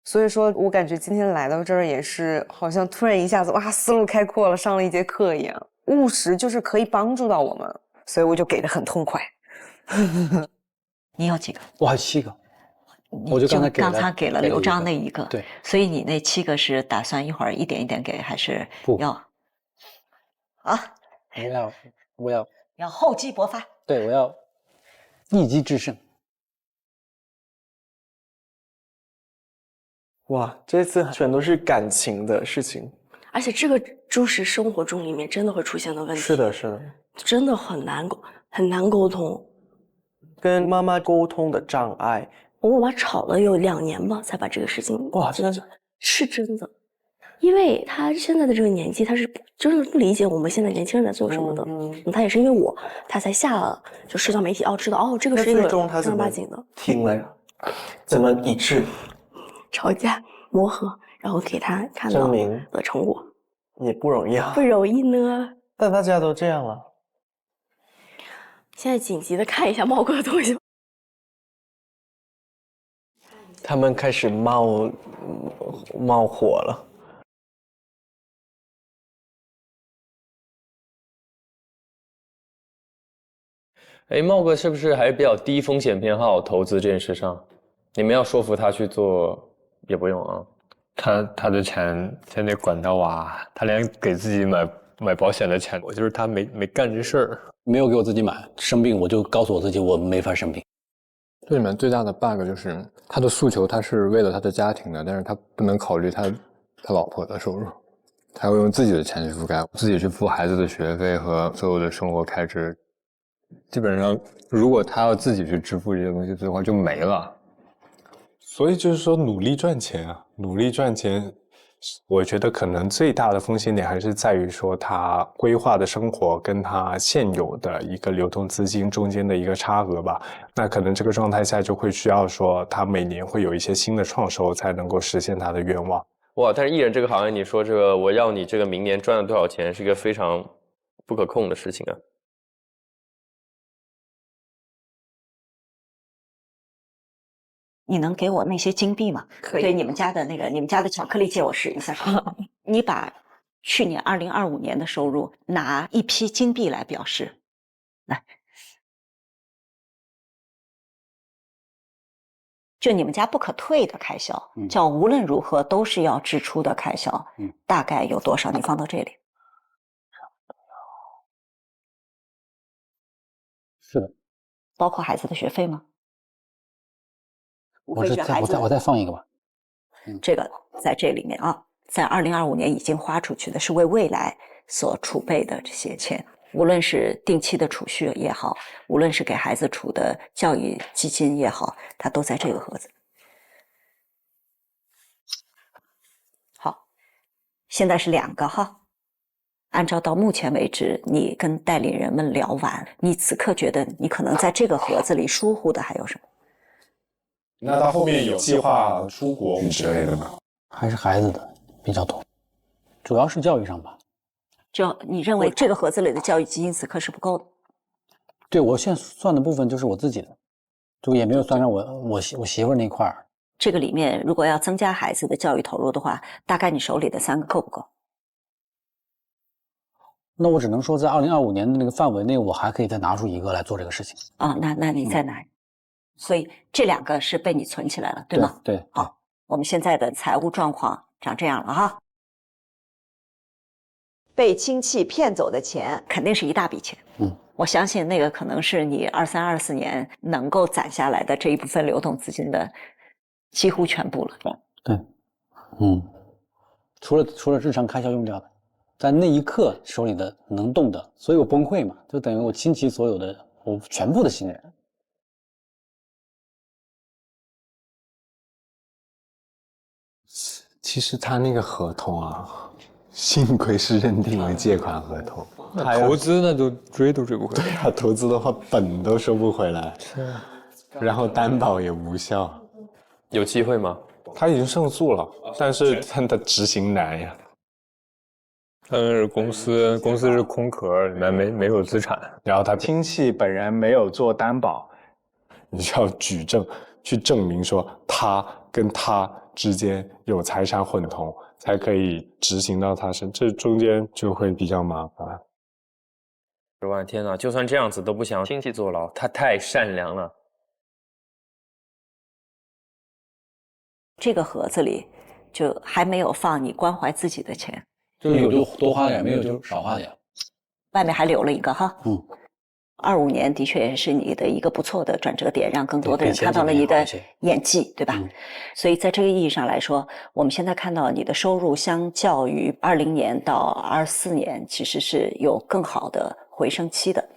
所以说我感觉今天来到这儿也是，好像突然一下子哇，思路开阔了，上了一节课一样。务实就是可以帮助到我们，所以我就给的很痛快。
你有几个？
我还有7个。我就刚
才给了刘璋那一个，
对，
所以你那7个是打算一会儿一点一点给，还是要？啊，
我要
厚积薄发。
对，我要一击制胜。
哇，这次全都是感情的事情，
而且这个就是生活中里面真的会出现的问题。
是的，是的，
真的很难沟通。
跟妈妈沟通的障碍。
我妈吵了有2年吧，才把这个事情。
哇，真的
是真的，因为她现在的这个年纪，她是真的不理解我们现在年轻人在做什么的。她也是因为我，她才下了就社交媒体知道这个是一个正儿八经的。
听了呀，怎么一致？
吵架磨合，然后给她看到的成果，
也不容易啊。
不容易呢。
但大家都这样了。
现在紧急的看一下茂哥的东西。
他们开始冒火了。
哎，茂哥是不是还是比较低风险偏好投资这件事上？你们要说服他去做也不用啊。
他的钱先得管到啊，他连给自己买保险的钱，我就是他没干这事儿，
没有给我自己买，生病我就告诉我自己我没法生病。
这里面最大的 bug 就是他的诉求，他是为了他的家庭的，但是他不能考虑他老婆的收入，他要用自己的钱去覆盖，自己去付孩子的学费和所有的生活开支。基本上，如果他要自己去支付这些东西的话，就没了。
所以就是说，努力赚钱啊，努力赚钱。我觉得可能最大的风险点还是在于说他规划的生活跟他现有的一个流动资金中间的一个差额吧。那可能这个状态下就会需要说他每年会有一些新的创收才能够实现他的愿望。
哇，但是艺人这个行业，你说这个我要你这个明年赚了多少钱，是一个非常不可控的事情啊。
你能给我那些金币吗？
可以。
对，你们家的巧克力借我试一下。你把去年2025年的收入拿一批金币来表示，来，就你们家不可退的开销，叫无论如何都是要支出的开销，大概有多少？你放到这里。
是的。
包括孩子的学费吗？
我再放一个吧。
这个在这里面啊，在2025年已经花出去的是为未来所储备的这些钱，无论是定期的储蓄也好，无论是给孩子储的教育基金也好，它都在这个盒子。好，现在是2个哈。按照到目前为止，你跟代理人们聊完，你此刻觉得你可能在这个盒子里疏忽的还有什么？
那到后面有计划出国之类的吗？
还是孩子的比较多，主要是教育上吧。
就你认为这个盒子里的教育基金此刻是不够的？
对，我现在算的部分就是我自己的，就也没有算上我媳妇那块儿。
这个里面如果要增加孩子的教育投入的话，大概你手里的3个够不够？
那我只能说在2025年的那个范围内，我还可以再拿出1个来做这个事情。
啊，那你再拿。所以这2个是被你存起来了，对吗？
对。
好，我们现在的财务状况长这样了哈。被亲戚骗走的钱肯定是一大笔钱。我相信那个可能是你23、24年能够攒下来的这一部分流动资金的几乎全部了。
对。除了日常开销用掉的，在那一刻手里的能动的，所以我崩溃嘛，就等于我倾其所有的，我全部的信任。
其实他那个合同啊，幸亏是认定为借款合同，
那投资那都追都追不回来。
对啊，投资的话本都收不回来，
是啊，
然后担保也无效，
有机会吗？
他已经胜诉了，但是他的执行难呀。
但是公司是空壳，里面没有资产，
然后他亲戚本人没有做担保，你就要举证去证明说他跟他之间有财产混同，才可以执行到他身，这中间就会比较麻烦。
10万，天哪！就算这样子都不想亲戚坐牢，他太善良了。
这个盒子里就还没有放你关怀自己的钱，
就是有就多花点，没有就少花点。
外面还留了一个哈。
嗯。
25年的确也是你的一个不错的转折点，让更多的人看到了你的演技，对吧？所以在这个意义上来说，我们现在看到你的收入相较于20年到24年，其实是有更好的回升期的。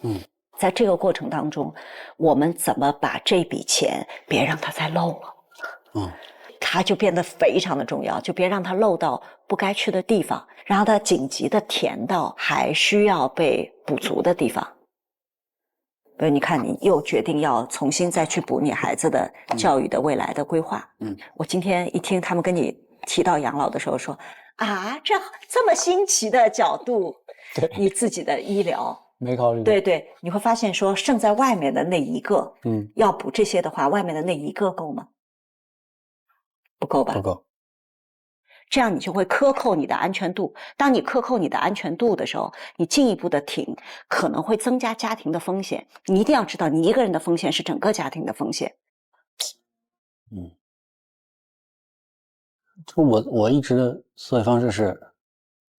在这个过程当中，我们怎么把这笔钱别让它再漏了？它就变得非常的重要，就别让它漏到不该去的地方，然后它紧急的填到还需要被补足的地方。比如你看，你又决定要重新再去补你孩子的教育的未来的规划。我今天一听他们跟你提到养老的时候说，啊，这么新奇的角度，你自己的医疗
没考虑。
对，你会发现说，剩在外面的那一个，要补这些的话，外面的那一个够吗？不够吧？
不够。
这样你就会克扣你的安全度。当你克扣你的安全度的时候，你进一步的停，可能会增加家庭的风险。你一定要知道，你一个人的风险是整个家庭的风险。
就我一直的思维方式是，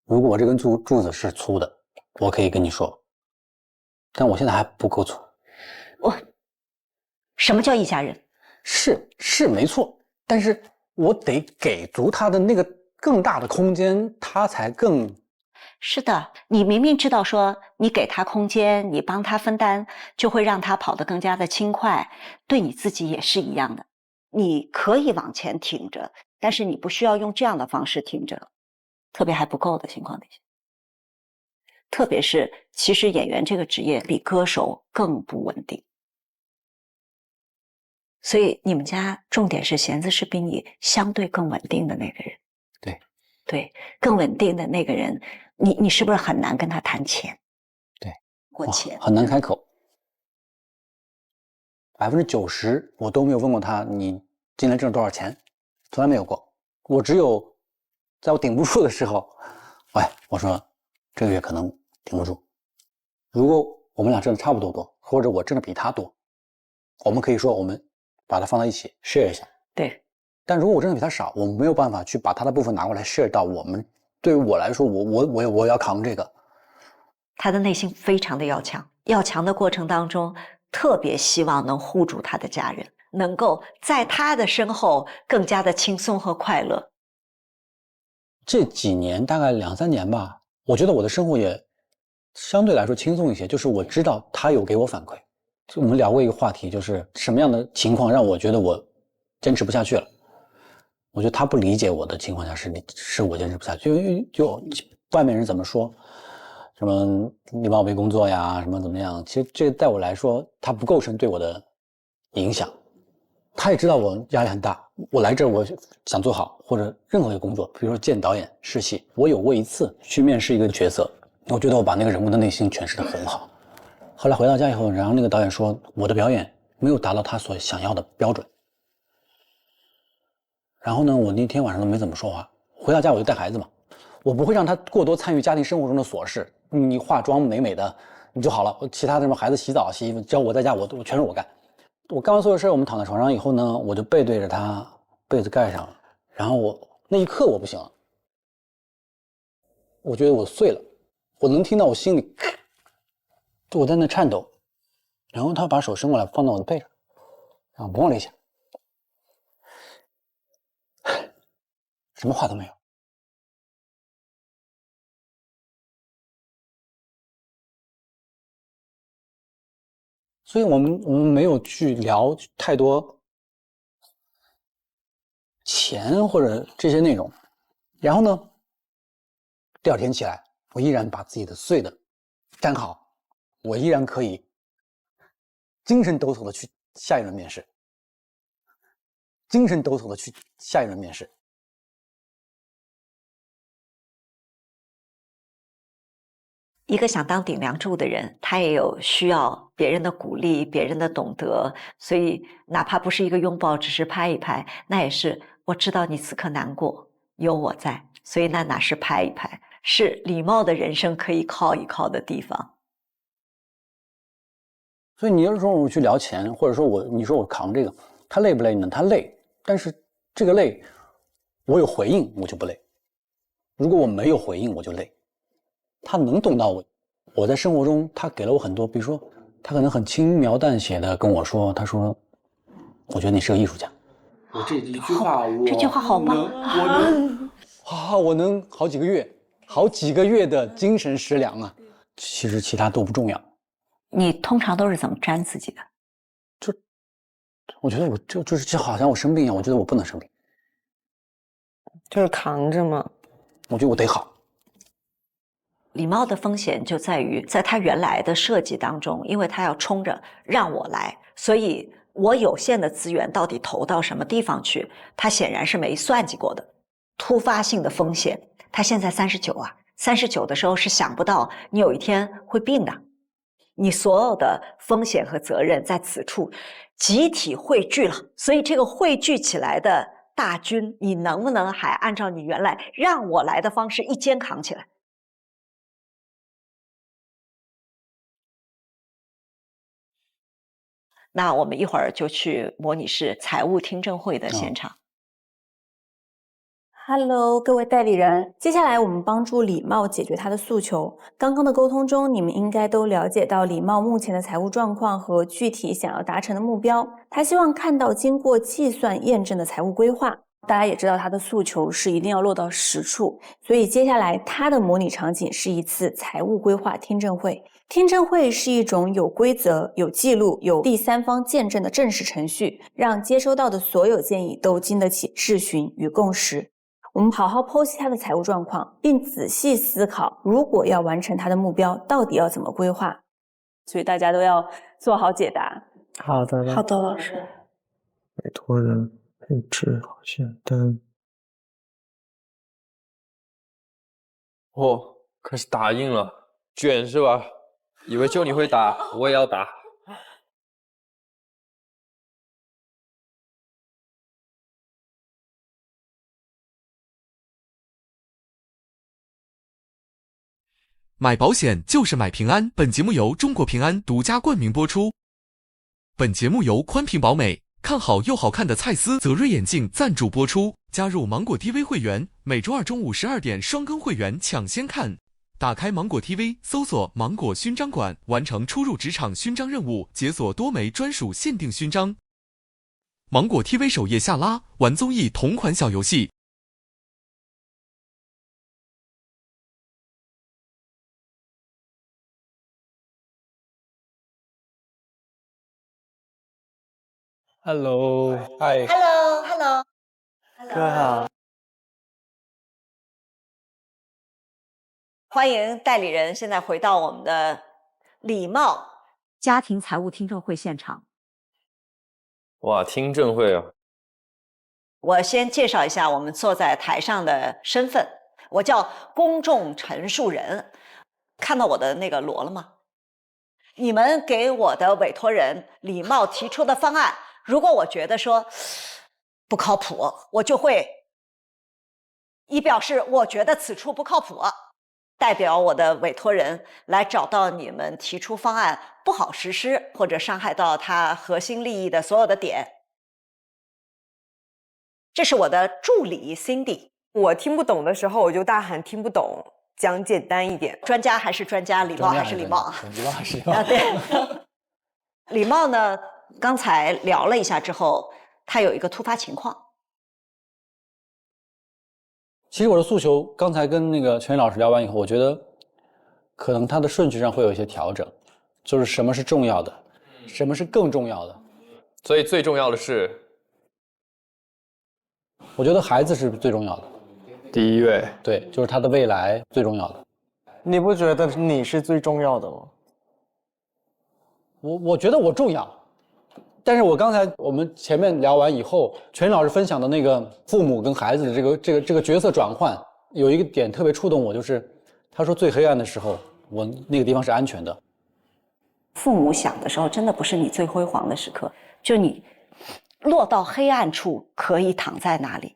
如果我这根柱子是粗的，我可以跟你说，但我现在还不够粗。
什么叫一家人？
是没错，但是我得给足他的那个更大的空间，他才更。
是的，你明明知道说你给他空间，你帮他分担，就会让他跑得更加的轻快，对你自己也是一样的。你可以往前挺着，但是你不需要用这样的方式挺着，特别还不够的情况底下。特别是其实演员这个职业比歌手更不稳定。所以你们家重点是弦子是比你相对更稳定的那个人。对，更稳定的那个人，你是不是很难跟他谈钱？
对，
过钱
很难开口。90%我都没有问过他，你今年挣了多少钱，从来没有过。我只有在我顶不住的时候，我说这个月可能顶不住。如果我们俩挣的差不多多，或者我挣的比他多，我们可以说我们把它放在一起 share 一下。
对。
但如果我挣的比他少，我没有办法去把他的部分拿过来 share 到我们。对于我来说，我要扛这个。
他的内心非常的要强，要强的过程当中，特别希望能护住他的家人，能够在他的身后更加的轻松和快乐。
这几年大概2、3年吧，我觉得我的生活也相对来说轻松一些，就是我知道他有给我反馈。就我们聊过一个话题，就是什么样的情况让我觉得我坚持不下去了。我觉得他不理解我的情况下是我坚持不下去，就外面人怎么说，什么你帮我背工作呀，什么怎么样，其实这个在我来说，它不构成对我的影响。他也知道我压力很大，我来这儿我想做好，或者任何一个工作，比如说见导演试戏，我有过一次去面试一个角色，我觉得我把那个人物的内心诠释得很好。后来回到家以后，然后那个导演说我的表演没有达到他所想要的标准。然后呢，我那天晚上都没怎么说话。回到家我就带孩子嘛，我不会让他过多参与家庭生活中的琐事。你化妆美美的你就好了，其他的什么孩子洗澡洗衣服，只要我在家，我全是我干。我干完所有事，我们躺在床上以后呢，我就背对着他，被子盖上了。然后那一刻我不行了，我觉得我碎了，我能听到我心里，我在那颤抖。然后他把手伸过来放到我的背上，然后摸了一下。什么话都没有，所以我们没有去聊太多钱或者这些内容。然后呢，第二天起来，我依然把自己的睡的干好，我依然可以精神抖擞的去下一轮面试，精神抖擞的去下一轮面试。
一个想当顶梁柱的人，他也有需要别人的鼓励，别人的懂得，所以哪怕不是一个拥抱，只是拍一拍，那也是我知道你此刻难过，有我在，所以那哪是拍一拍，是礼貌的人生可以靠一靠的地方。
所以你要说我去聊钱，或者说你说我扛这个，他累不累呢？他累，但是这个累，我有回应我就不累，如果我没有回应我就累。他能懂到我在生活中，他给了我很多，比如说他可能很轻描淡写的跟我说，他说我觉得你是个艺术家。
我这一句话，
这句话好棒，
我能好几个月的精神食粮啊。其实其他都不重要。
你通常都是怎么粘自己的？
我觉得我就好像我生病一样，我觉得我不能生病，
就是扛着嘛。
我觉得我得好。
礼貌的风险就在于，在他原来的设计当中，因为他要冲着让我来，所以我有限的资源到底投到什么地方去，他显然是没算计过的。突发性的风险，他现在39啊，39的时候是想不到你有一天会病的，你所有的风险和责任在此处集体汇聚了，所以这个汇聚起来的大军，你能不能还按照你原来让我来的方式一肩扛起来？那我们一会儿就去模拟室财务听证会的现场。
Hello， 各位代理人，接下来我们帮助李茂解决他的诉求。刚刚的沟通中，你们应该都了解到李茂目前的财务状况和具体想要达成的目标。他希望看到经过计算验证的财务规划。大家也知道他的诉求是一定要落到实处，所以接下来他的模拟场景是一次财务规划听证会。听证会是一种有规则、有记录、有第三方见证的正式程序，让接收到的所有建议都经得起质询与共识。我们好好剖析他的财务状况，并仔细思考，如果要完成他的目标，到底要怎么规划。所以大家都要做好解答。
好的，
好的，老师。
委托人配置好简单。
哦，开始打印了，卷是吧？以为就你会打，我也要打。
买保险就是买平安。本节目由中国平安独家冠名播出。本节目由宽屏宝美看好又好看的蔡司泽瑞眼镜赞助播出。加入芒果 TV 会员，每周二中午12点双更会员抢先看。打开芒果 TV， 搜索芒果勋章馆，完成初入职场勋章任务，解锁多枚专属限定勋章。芒果 TV 首页下拉，玩综艺同款小游戏。
Hello， 嗨
Hello，
各位好。
欢迎代理人现在回到我们的礼貌家庭财务听证会现场。
哇，听证会啊！
我先介绍一下我们坐在台上的身份，我叫公众陈述人。看到我的那个锣了吗？你们给我的委托人李茂提出的方案，如果我觉得说不靠谱，我就会以表示我觉得此处不靠谱，代表我的委托人来找到你们提出方案不好实施或者伤害到他核心利益的所有的点。这是我的助理 Cindy。
我听不懂的时候我就大喊听不懂，讲简单一点。
专家还是专家，礼貌还是礼貌。
礼貌还是礼貌。
对。礼貌呢，刚才聊了一下之后，他有一个突发情况。
其实我的诉求，刚才跟那个陈宇老师聊完以后，我觉得可能他的顺序上会有一些调整，就是什么是重要的，什么是更重要的？
所以最重要的是，
我觉得孩子是最重要的，
第一位。
对，就是他的未来最重要的。
你不觉得你是最重要的吗？
我觉得我重要，但是我刚才我们前面聊完以后，全老师分享的那个父母跟孩子的这个角色转换，有一个点特别触动我，就是他说最黑暗的时候，我那个地方是安全的。
父母想的时候，真的不是你最辉煌的时刻，就你落到黑暗处可以躺在哪里，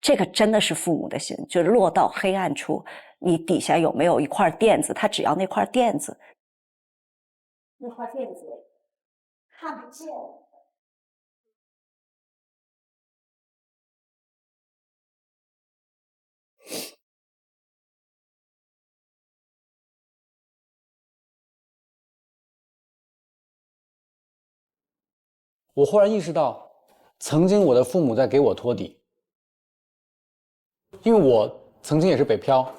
这个真的是父母的心，就是落到黑暗处，你底下有没有一块垫子，他只要那块垫子，那块垫子看不见。
我忽然意识到，曾经我的父母在给我托底，因为我曾经也是北漂，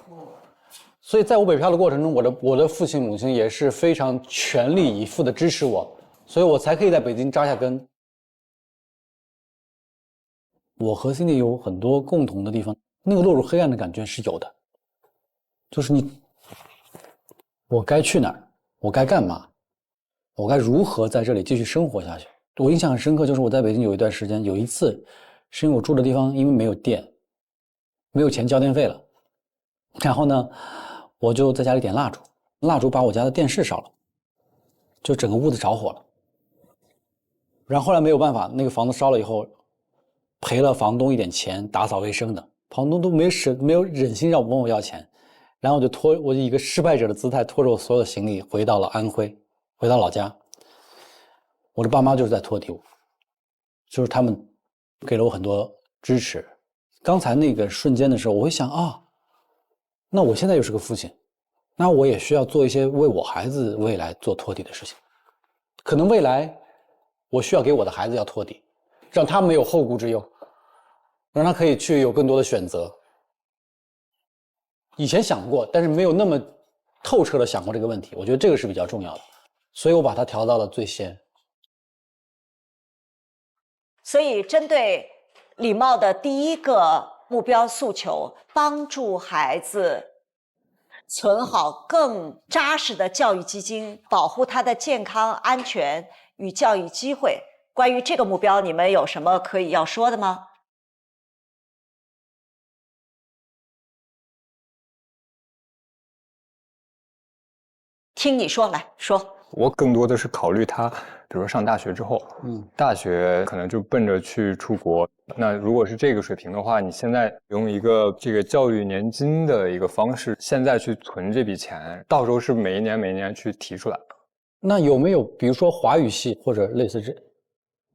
所以在我北漂的过程中，我的父亲母亲也是非常全力以赴的支持我，所以我才可以在北京扎下根。我和 Cindy 有很多共同的地方，那个落入黑暗的感觉是有的，就是我该去哪儿，我该干嘛，我该如何在这里继续生活下去。我印象很深刻，就是我在北京有一段时间，有一次是因为我住的地方因为没有电，没有钱交电费了，然后呢我就在家里点蜡烛，蜡烛把我家的电视烧了，就整个屋子着火了。然后后来没有办法，那个房子烧了以后赔了房东一点钱，打扫卫生的，房东都没有忍心让我问我要钱，然后我就以一个失败者的姿态拖着我所有的行李回到了安徽，回到老家。我的爸妈就是在托底我，就是他们给了我很多支持。刚才那个瞬间的时候，我会想啊，那我现在又是个父亲，那我也需要做一些为我孩子未来做托底的事情。可能未来我需要给我的孩子要托底，让他没有后顾之忧，让他可以去有更多的选择。以前想过，但是没有那么透彻的想过这个问题，我觉得这个是比较重要的，所以我把它调到了最先。
所以针对李茂的第一个目标诉求，帮助孩子存好更扎实的教育基金，保护他的健康安全与教育机会，关于这个目标你们有什么可以要说的吗？听你说，来说。
我更多的是考虑他，比如说上大学之后，大学可能就奔着去出国。那如果是这个水平的话，你现在用一个这个教育年金的一个方式，现在去存这笔钱，到时候是每一年去提出来。
那有没有比如说华语系或者类似这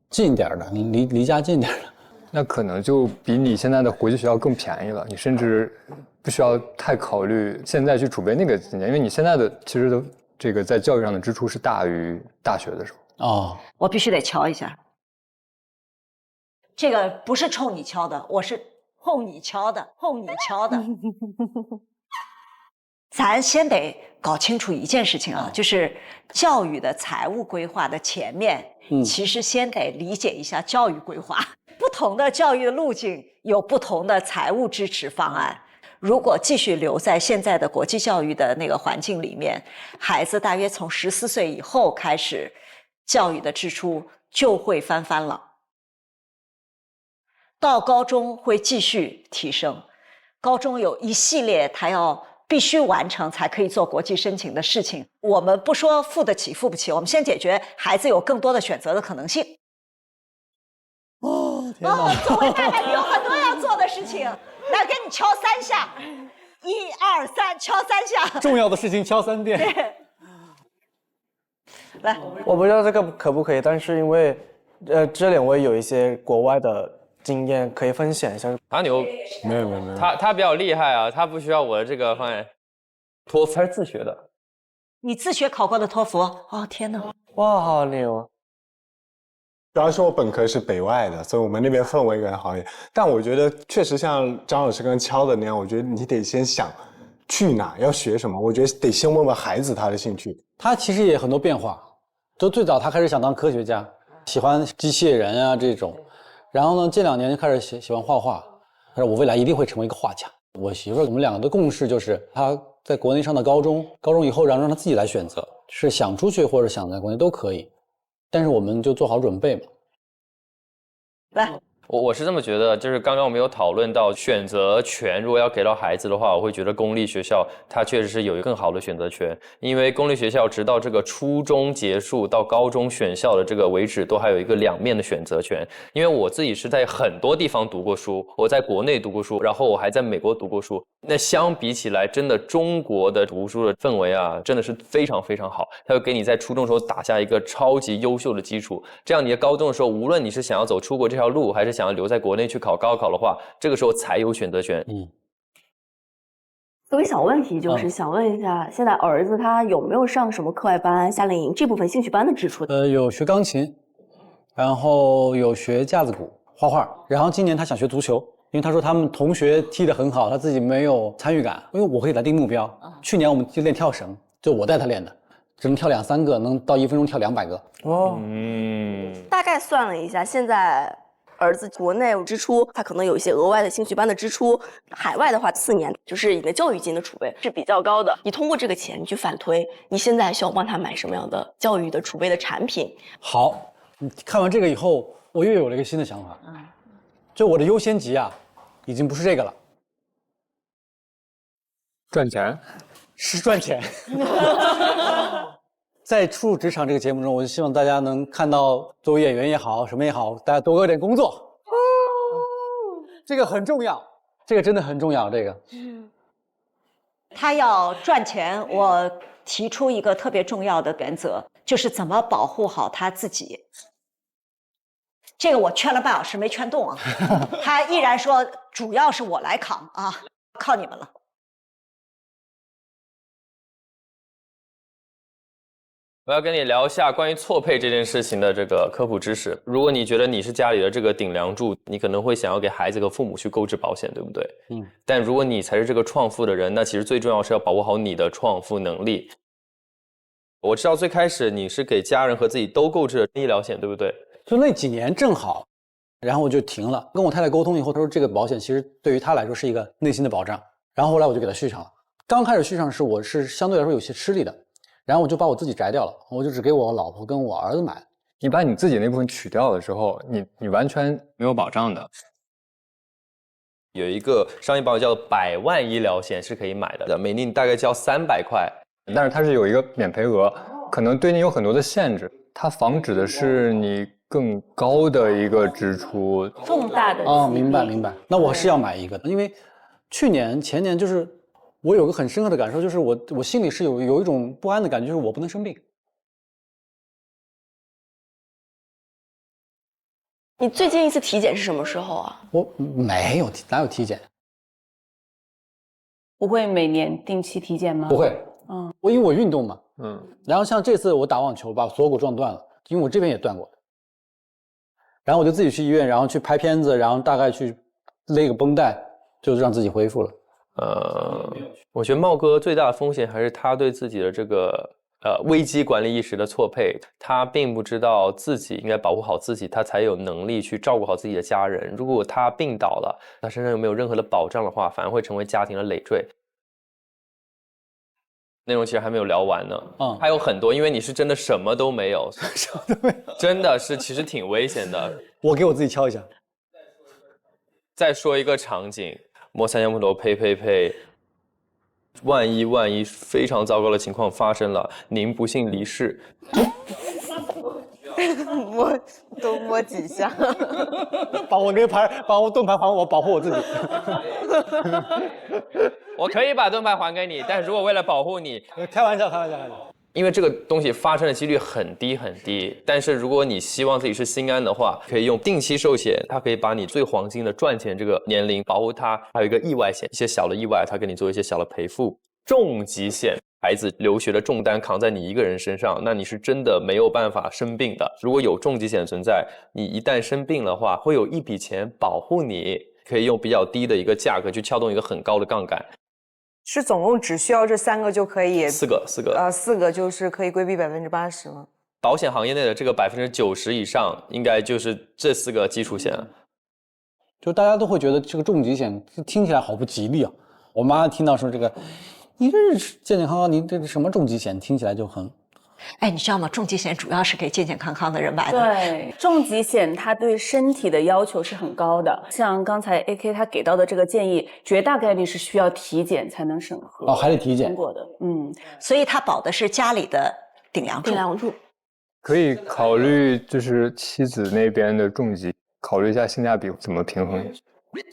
近点的，离家近点的？
那可能就比你现在的国际学校更便宜了，你甚至不需要太考虑现在去储备那个金钱，因为你现在的其实都。这个在教育上的支出是大于大学的时候。
哦，
我必须得敲一下，这个不是冲你敲的，我是哄你敲的，哄你敲的。咱先得搞清楚一件事情啊，就是教育的财务规划的前面，其实先得理解一下教育规划。不同的教育路径有不同的财务支持方案。如果继续留在现在的国际教育的那个环境里面，孩子大约从14岁以后开始，教育的支出就会翻番了。到高中会继续提升，高中有一系列他要必须完成才可以做国际申请的事情。我们不说付得起付不起，我们先解决孩子有更多的选择的可能性。
哦，天哪！
作为奶奶，你有很多要做的事情。来，给你敲3下，1、2、3，敲3下。
重要的事情敲3遍。
来，
我不知道这个可不可以，但是因为这两位有一些国外的经验可以分享一下。
他牛，
没有，
他比较厉害啊，他不需要我的这个方案。托福他是自学的。
你自学考过的托福？哦，天哪！
哇，好牛啊！
主要是我本科是北外的，所以我们那边氛围感好一点。但我觉得确实像张老师刚刚敲的那样，我觉得你得先想去哪，要学什么。我觉得得先问问孩子他的兴趣。
他其实也很多变化，就最早他开始想当科学家，喜欢机械人啊这种，然后呢，这2年就开始喜欢画画。他说我未来一定会成为一个画家。我媳妇儿我们2个的共识就是，他在国内上的高中以后让他自己来选择，是想出去或者想在国内都可以，但是我们就做好准备嘛。
来。
我是这么觉得，就是刚刚我们有讨论到选择权，如果要给到孩子的话，我会觉得公立学校它确实是有一个更好的选择权，因为公立学校直到这个初中结束到高中选校的这个为止，都还有一个2面的选择权。因为我自己是在很多地方读过书，我在国内读过书，然后我还在美国读过书。那相比起来，真的中国的读书的氛围啊，真的是非常非常好，它会给你在初中的时候打下一个超级优秀的基础。这样你的高中的时候，无论你是想要走出国这条路，还是想要留在国内去考高考的话，这个时候才有选择权。
有个小问题就是想问一下，现在儿子他有没有上什么课外班、夏令营这部分兴趣班的支出？
有学钢琴，然后有学架子鼓、画画，然后今年他想学足球，因为他说他们同学踢得很好，他自己没有参与感。因为我会给他定目标，去年我们就练跳绳，就我带他练的，只能跳2、3个，能到1分钟跳200个。
大概算了一下，现在儿子国内支出，他可能有一些额外的兴趣班的支出，海外的话4年，就是你的教育金的储备是比较高的。你通过这个钱，你去反推，你现在需要帮他买什么样的教育的储备的产品？
好，你看完这个以后，我又有了一个新的想法。就我的优先级啊，已经不是这个了，
赚钱，
是赚钱。在初入职场这个节目中，我就希望大家能看到，作为演员也好，什么也好，大家多有点工作。这个很重要，这个真的很重要。这个，
他要赚钱，我提出一个特别重要的原则，就是怎么保护好他自己。这个我劝了半小时没劝动啊，他依然说主要是我来扛啊，靠你们了。
我要跟你聊一下关于错配这件事情的这个科普知识。如果你觉得你是家里的这个顶梁柱，你可能会想要给孩子和父母去购置保险，对不对？但如果你才是这个创富的人，那其实最重要是要保护好你的创富能力。我知道最开始你是给家人和自己都购置了医疗险，对不对？
就那几年正好，然后我就停了。跟我太太沟通以后，她说这个保险其实对于她来说是一个内心的保障。然后后来我就给她续上了。刚开始续上我是相对来说有些吃力的。然后我就把我自己摘掉了，我就只给我老婆跟我儿子买。
你把你自己那部分取掉的时候，你完全没有保障的。
有一个商业保险叫做100万医疗险是可以买的，每年大概交300块，
但是它是有一个免赔额，可能对你有很多的限制，它防止的是你更高的一个支出，
重大的
明白。那我是要买一个的，因为去年前年就是我有个很深刻的感受，就是我心里是有一种不安的感觉，就是我不能生病。
你最近一次体检是什么时候啊？
我没有，哪有体检？
不会每年定期体检吗？
不会，因为我运动嘛，然后像这次我打网球把锁骨撞断了，因为我这边也断过，然后我就自己去医院，然后去拍片子，然后大概去勒个绷带，就让自己恢复了。
我觉得茂哥最大的风险还是他对自己的这个危机管理意识的错配，他并不知道自己应该保护好自己，他才有能力去照顾好自己的家人。如果他病倒了，他身上又没有任何的保障的话，反而会成为家庭的累赘。内容其实还没有聊完呢，还有很多，因为你是真的什么都没有，
什么都没有，
真的是其实挺危险的。
我给我自己敲一下。
再说一个场景，摸三江木头呸，万一非常糟糕的情况发生了，您不幸离世，
多摸几下，
把我盾牌还我，保护我自己。
我可以把盾牌还给你，但是如果为了保护你，
开玩笑。
因为这个东西发生的几率很低，但是如果你希望自己是心安的话，可以用定期寿险，它可以把你最黄金的赚钱这个年龄保护它。还有一个意外险，一些小的意外，它给你做一些小的赔付。重疾险，孩子留学的重担扛在你一个人身上，那你是真的没有办法生病的。如果有重疾险存在，你一旦生病的话，会有一笔钱保护你，可以用比较低的一个价格去撬动一个很高的杠杆。
是总共只需要这3个就可以？
四个
4个就是可以规避80%吗
保险行业内的这个90%以上，应该就是这4个基础险。
就大家都会觉得这个重疾险听起来好不吉利啊。我妈听到说这个，你这是健健康康，你这是什么重疾险，听起来就很。
哎，你知道吗？重疾险主要是给健健康康的人买的。
对，重疾险它对身体的要求是很高的，像刚才 AK 他给到的这个建议，绝大概率是需要体检才能审核。
哦，还得体检
通过的。
所以他保的是家里的顶梁柱。
可以考虑就是妻子那边的重疾，考虑一下性价比怎么平衡。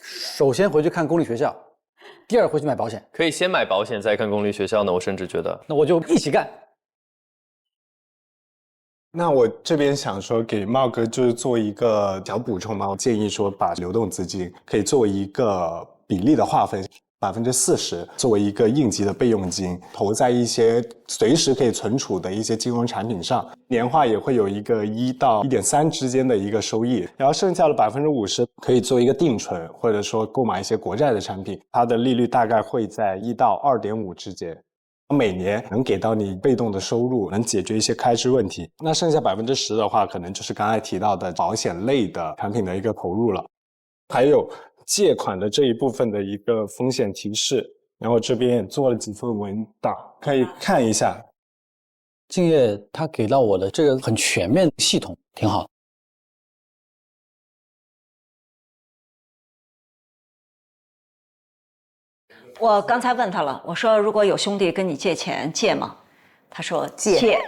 首先回去看公立学校，第二回去买保险。
可以先买保险再看公立学校呢，我甚至觉得。
那我就一起干。
那我这边想说给茂哥就是做一个小补充嘛，我建议说把流动资金可以作为一个比例的划分，40%作为一个应急的备用金，投在一些随时可以存储的一些金融产品上，年化也会有一个1到1.3之间的一个收益，然后剩下的50%可以做一个定存，或者说购买一些国债的产品，它的利率大概会在1到2.5之间。每年能给到你被动的收入，能解决一些开支问题。那剩下10%的话，可能就是刚才提到的保险类的产品的一个投入了。还有借款的这一部分的一个风险提示，然后这边也做了几份文档，可以看一下。
敬业他给到我的这个很全面的系统，挺好。
我刚才问他了，我说如果有兄弟跟你借钱，借吗？他说借。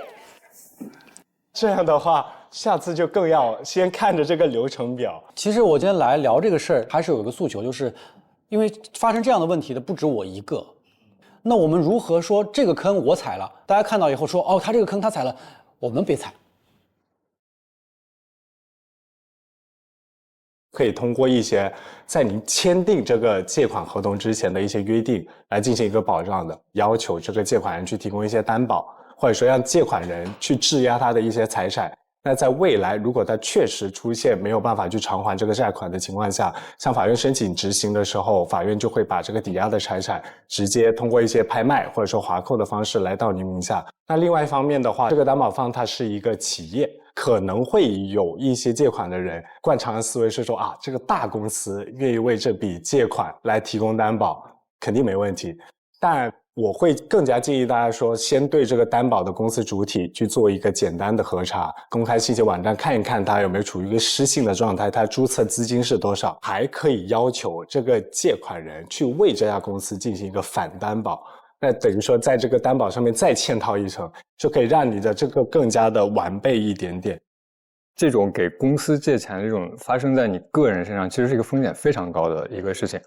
这样的话，下次就更要先看着这个流程表。
其实我今天来聊这个事儿，还是有一个诉求，就是因为发生这样的问题的不止我一个。那我们如何说这个坑我踩了，大家看到以后说哦，他这个坑他踩了，我们别踩。
可以通过一些在您签订这个借款合同之前的一些约定来进行一个保障的，要求这个借款人去提供一些担保，或者说让借款人去质押他的一些财产。那在未来如果他确实出现没有办法去偿还这个债款的情况下，向法院申请执行的时候，法院就会把这个抵押的财产直接通过一些拍卖或者说划扣的方式来到您名下。那另外一方面的话，这个担保方它是一个企业，可能会有一些借款的人惯常的思维是说啊，这个大公司愿意为这笔借款来提供担保，肯定没问题。但我会更加建议大家说，先对这个担保的公司主体去做一个简单的核查，公开信息网站看一看它有没有处于一个失信的状态，它注册资金是多少，还可以要求这个借款人去为这家公司进行一个反担保。那等于说在这个担保上面再嵌套一层，就可以让你的这个更加的完备一点点。
这种给公司借钱的这种发生在你个人身上，其实是一个风险非常高的一个事情，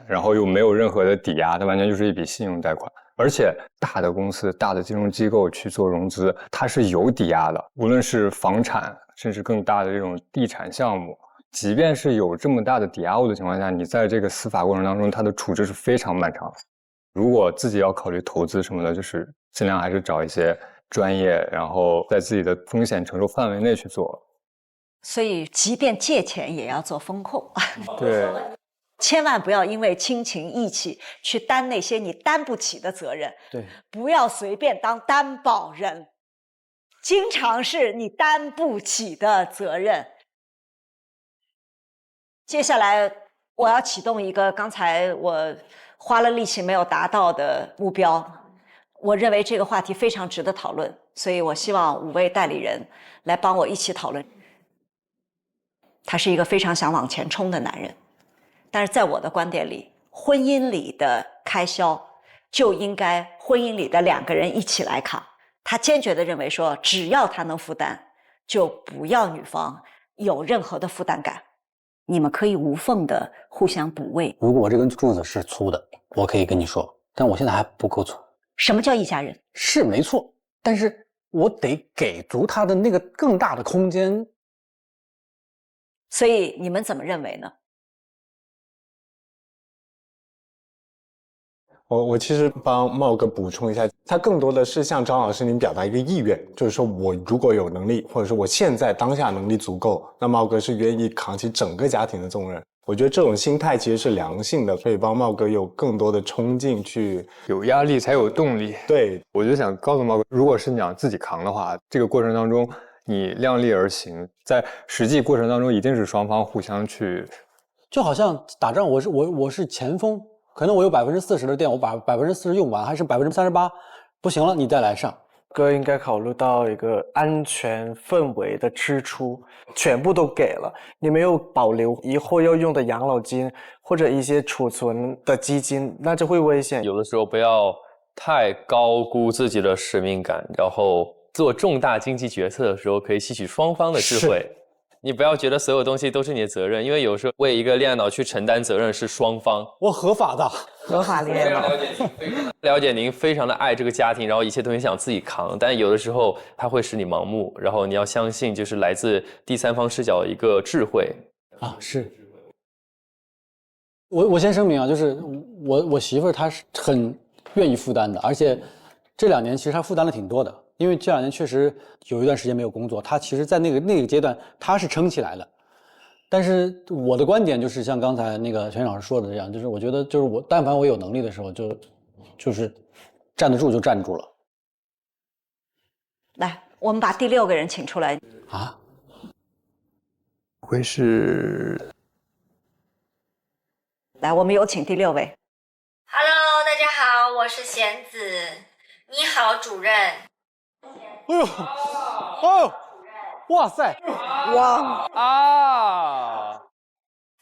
然后又没有任何的抵押，它完全就是一笔信用贷款。而且大的公司、大的金融机构去做融资，它是有抵押的，无论是房产，甚至更大的这种地产项目，即便是有这么大的抵押物的情况下，你在这个司法过程当中，它的处置是非常漫长的。如果自己要考虑投资什么的，就是尽量还是找一些专业，然后在自己的风险承受范围内去做。
所以即便借钱也要做风控。
对，
千万不要因为亲情义气去担那些你担不起的责任。
对，
不要随便当担保人，经常是你担不起的责任。接下来我要启动一个刚才我花了力气没有达到的目标，我认为这个话题非常值得讨论，所以我希望5位代理人来帮我一起讨论。他是一个非常想往前冲的男人，但是在我的观点里，婚姻里的开销就应该婚姻里的2个人一起来扛。他坚决地认为说，只要他能负担，就不要女方有任何的负担感。你们可以无缝的互相补位。
如果我这根柱子是粗的，我可以跟你说，但我现在还不够粗。
什么叫一家人？
是没错，但是我得给足他的那个更大的空间。
所以你们怎么认为呢？
我其实帮茂哥补充一下，他更多的是向张老师您表达一个意愿，就是说我如果有能力，或者说我现在当下能力足够，那茂哥是愿意扛起整个家庭的重任。我觉得这种心态其实是良性的，可以帮茂哥有更多的冲劲去。
有压力才有动力。
对，
我就想告诉茂哥，如果是你想自己扛的话，这个过程当中你量力而行，在实际过程当中一定是双方互相去。
就好像打仗，我是前锋，可能我有40%的电，我把40%用完，还是38%，不行了，你再来上。
哥应该考虑到一个安全氛围的支出，全部都给了，你没有保留以后要用的养老金或者一些储存的基金，那就会危险。
有的时候不要太高估自己的使命感，然后做重大经济决策的时候可以吸取双方的智慧。你不要觉得所有东西都是你的责任，因为有时候为一个恋爱脑去承担责任是双方。
我合法的，
合法恋爱脑。
了解您非常的爱这个家庭，然后一切东西想自己扛，但有的时候它会使你盲目，然后你要相信就是来自第三方视角的一个智慧
啊。是。我先声明啊，就是我媳妇儿她是很愿意负担的，而且这2年其实她负担了挺多的。因为这2年确实有一段时间没有工作，他其实在那个阶段他是撑起来了，但是我的观点就是像刚才那个全老师说的这样，就是我觉得就是我但凡我有能力的时候就是站得住就站住了。
来，我们把第6个人请出来
啊，
会是？
来，我们有请第6位。
Hello， 大家好，我是贤子。你好，主任。
哎呦，哦，哇塞，哇
啊！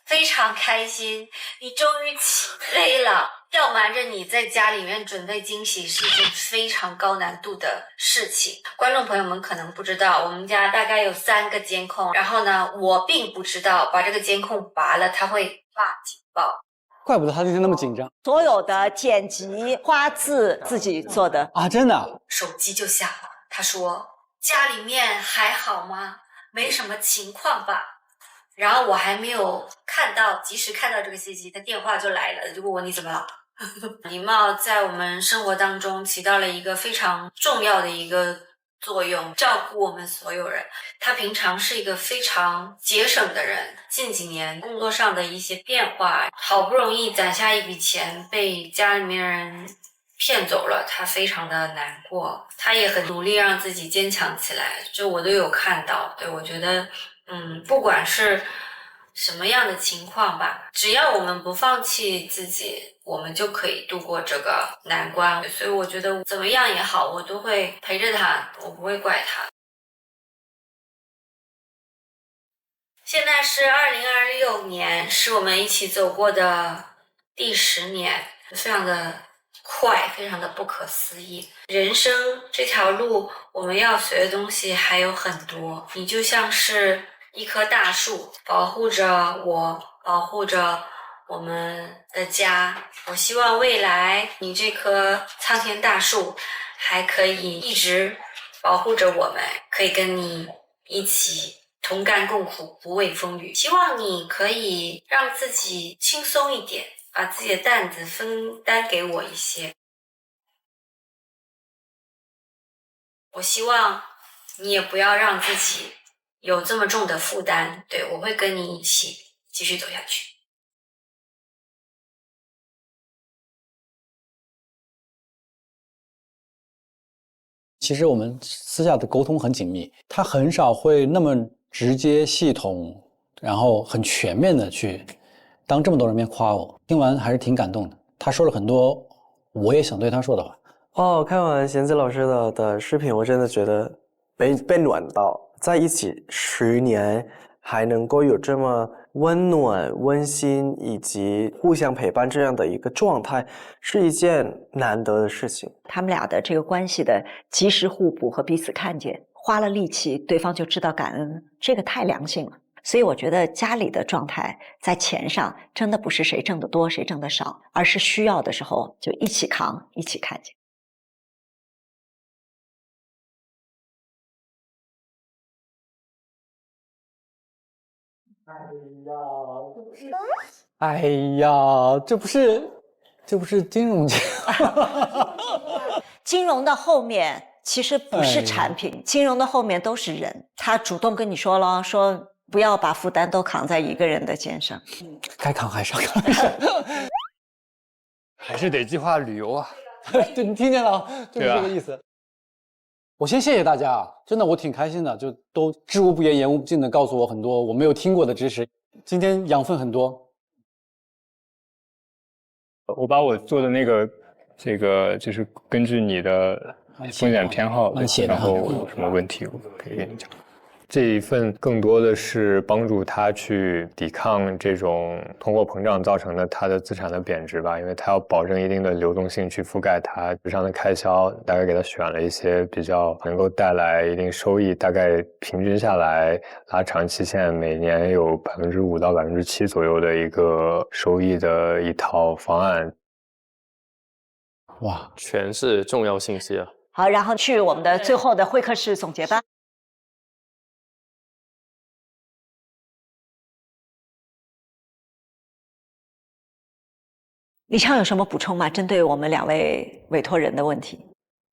非常开心，你终于起飞了。要瞒着你在家里面准备惊喜是一件非常高难度的事情。观众朋友们可能不知道，我们家大概有3个监控，然后呢，我并不知道把这个监控拔了，它会发警报。
怪不得他那天那么紧张。
所有的剪辑花字自己做的
啊，真的。
手机就响了，他说家里面还好吗？没什么情况吧？然后我还没有及时看到这个信息，他电话就来了，就问我你怎么了？礼貌在我们生活当中起到了一个非常重要的一个作用，照顾我们所有人。他平常是一个非常节省的人，近几年工作上的一些变化，好不容易攒下一笔钱被家里面人骗走了，他非常的难过，他也很努力让自己坚强起来，就我都有看到。对，我觉得不管是什么样的情况吧，只要我们不放弃自己，我们就可以度过这个难关。所以我觉得怎么样也好，我都会陪着他，我不会怪他。现在是2026年，是我们一起走过的第10年，非常的快，非常的不可思议。人生这条路，我们要学的东西还有很多。你就像是一棵大树，保护着我，保护着我们的家。我希望未来你这棵苍天大树还可以一直保护着我们，可以跟你一起同甘共苦，不畏风雨。希望你可以让自己轻松一点，把自己的担子分担给我一些。我希望你也不要让自己有这么重的负担，对，我会跟你一起继续走下去。
其实我们私下的沟通很紧密，他很少会那么直接系统，然后很全面的去当这么多人面夸我，听完还是挺感动的。他说了很多我也想对他说的话。
哦，看完贤子老师的视频，我真的觉得被暖到，在一起10年还能够有这么温暖、温馨以及互相陪伴这样的一个状态，是一件难得的事情。
他们俩的这个关系的及时互补和彼此看见，花了力气，对方就知道感恩，这个太良性了。所以我觉得家里的状态在钱上真的不是谁挣得多谁挣得少，而是需要的时候就一起扛，一起看见。
哎呀，这不是金融界。
金融的后面其实不是产品，金融的后面都是人。他主动跟你说了，说不要把负担都扛在一个人的肩上。
该扛还是要扛，
还是得计划旅游啊。
对，你听见了，就是这个意思。我先谢谢大家啊，真的我挺开心的，就都知无不言，言无不尽的告诉我很多我没有听过的知识，今天养分很多。
我把我做的这个就是根据你的风险偏好，然后有什么问题我可以跟你讲。这一份更多的是帮助他去抵抗这种通货膨胀造成的他的资产的贬值吧，因为他要保证一定的流动性去覆盖他日常的开销，大概给他选了一些比较能够带来一定收益，大概平均下来拉长期限每年有5%到7%左右的一个收益的一套方案。
哇，
全是重要信息啊！
好，然后去我们的最后的会客室总结吧。李畅有什么补充吗？针对我们2位委托人的问题，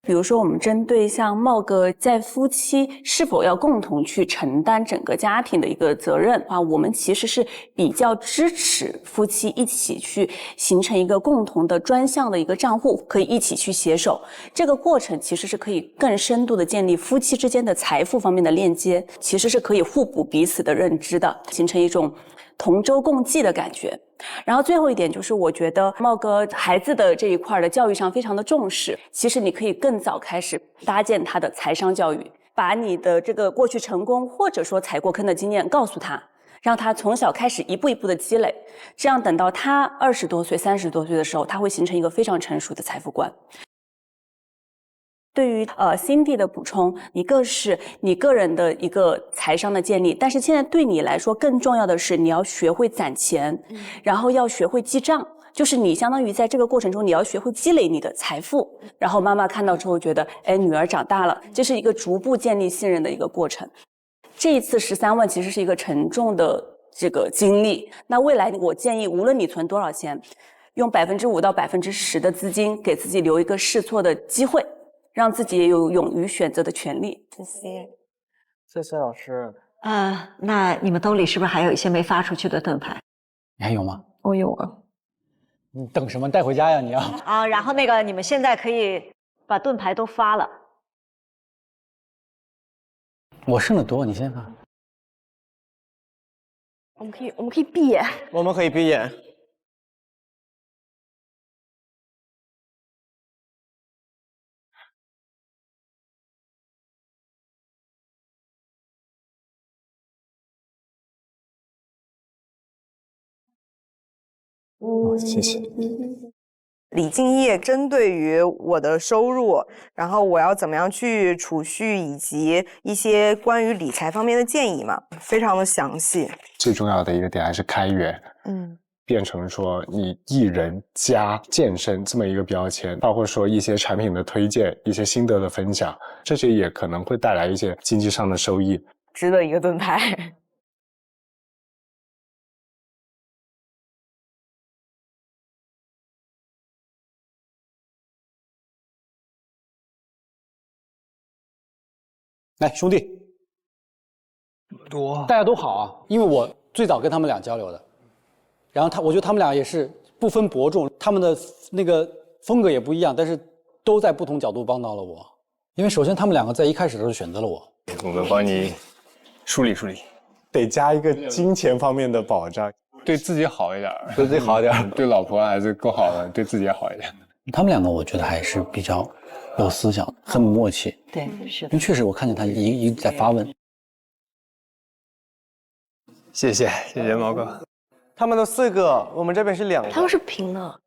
比如说我们针对像茂哥在夫妻是否要共同去承担整个家庭的一个责任啊，我们其实是比较支持夫妻一起去形成一个共同的专项的一个账户，可以一起去携手。这个过程其实是可以更深度的建立夫妻之间的财富方面的链接，其实是可以互补彼此的认知的，形成一种同舟共济的感觉。然后最后一点就是，我觉得茂哥孩子的这一块的教育上非常的重视，其实你可以更早开始搭建他的财商教育，把你的这个过去成功或者说踩过坑的经验告诉他，让他从小开始一步一步的积累，这样等到他20多岁、30多岁的时候，他会形成一个非常成熟的财富观。对于Cindy 的补充，一个是你个人的一个财商的建立，但是现在对你来说更重要的是你要学会攒钱，然后要学会记账，就是你相当于在这个过程中你要学会积累你的财富。然后妈妈看到之后觉得，哎，女儿长大了，这是一个逐步建立信任的一个过程。这一次13万其实是一个沉重的这个经历，那未来我建议无论你存多少钱，用5%到10%的资金给自己留一个试错的机会，让自己也有勇于选择的权利。
谢谢，
谢谢老师。
那你们兜里是不是还有一些没发出去的盾牌？
你还有吗？
我有啊。
你等什么？带回家呀你啊！
啊，然后那个你们现在可以把盾牌都发了。
我剩的多，你先发。
我们可以闭眼。
我们可以闭眼。
谢谢。
李敬业针对于我的收入，然后我要怎么样去储蓄，以及一些关于理财方面的建议嘛，非常的详细。
最重要的一个点还是开源，变成说你艺人加健身这么一个标签，包括说一些产品的推荐、一些心得的分享，这些也可能会带来一些经济上的收益，
值得一个盾牌。
来，兄弟，大家都好啊，因为我最早跟他们俩交流的，然后我觉得他们俩也是不分伯仲，他们的那个风格也不一样，但是都在不同角度帮到了我。因为首先他们2个在一开始的时候选择了我，
我们帮你梳理梳理，
得加一个金钱方面的保障，
对自己好一点，
对自己好一点，
对老婆还是够好的，对自己也好一点。
他们2个我觉得还是比较有思想，很默契。
对，是的。
因为确实我看见他一直在发问。
谢谢毛哥。
他们都4个，我们这边是2个。
他们是平的。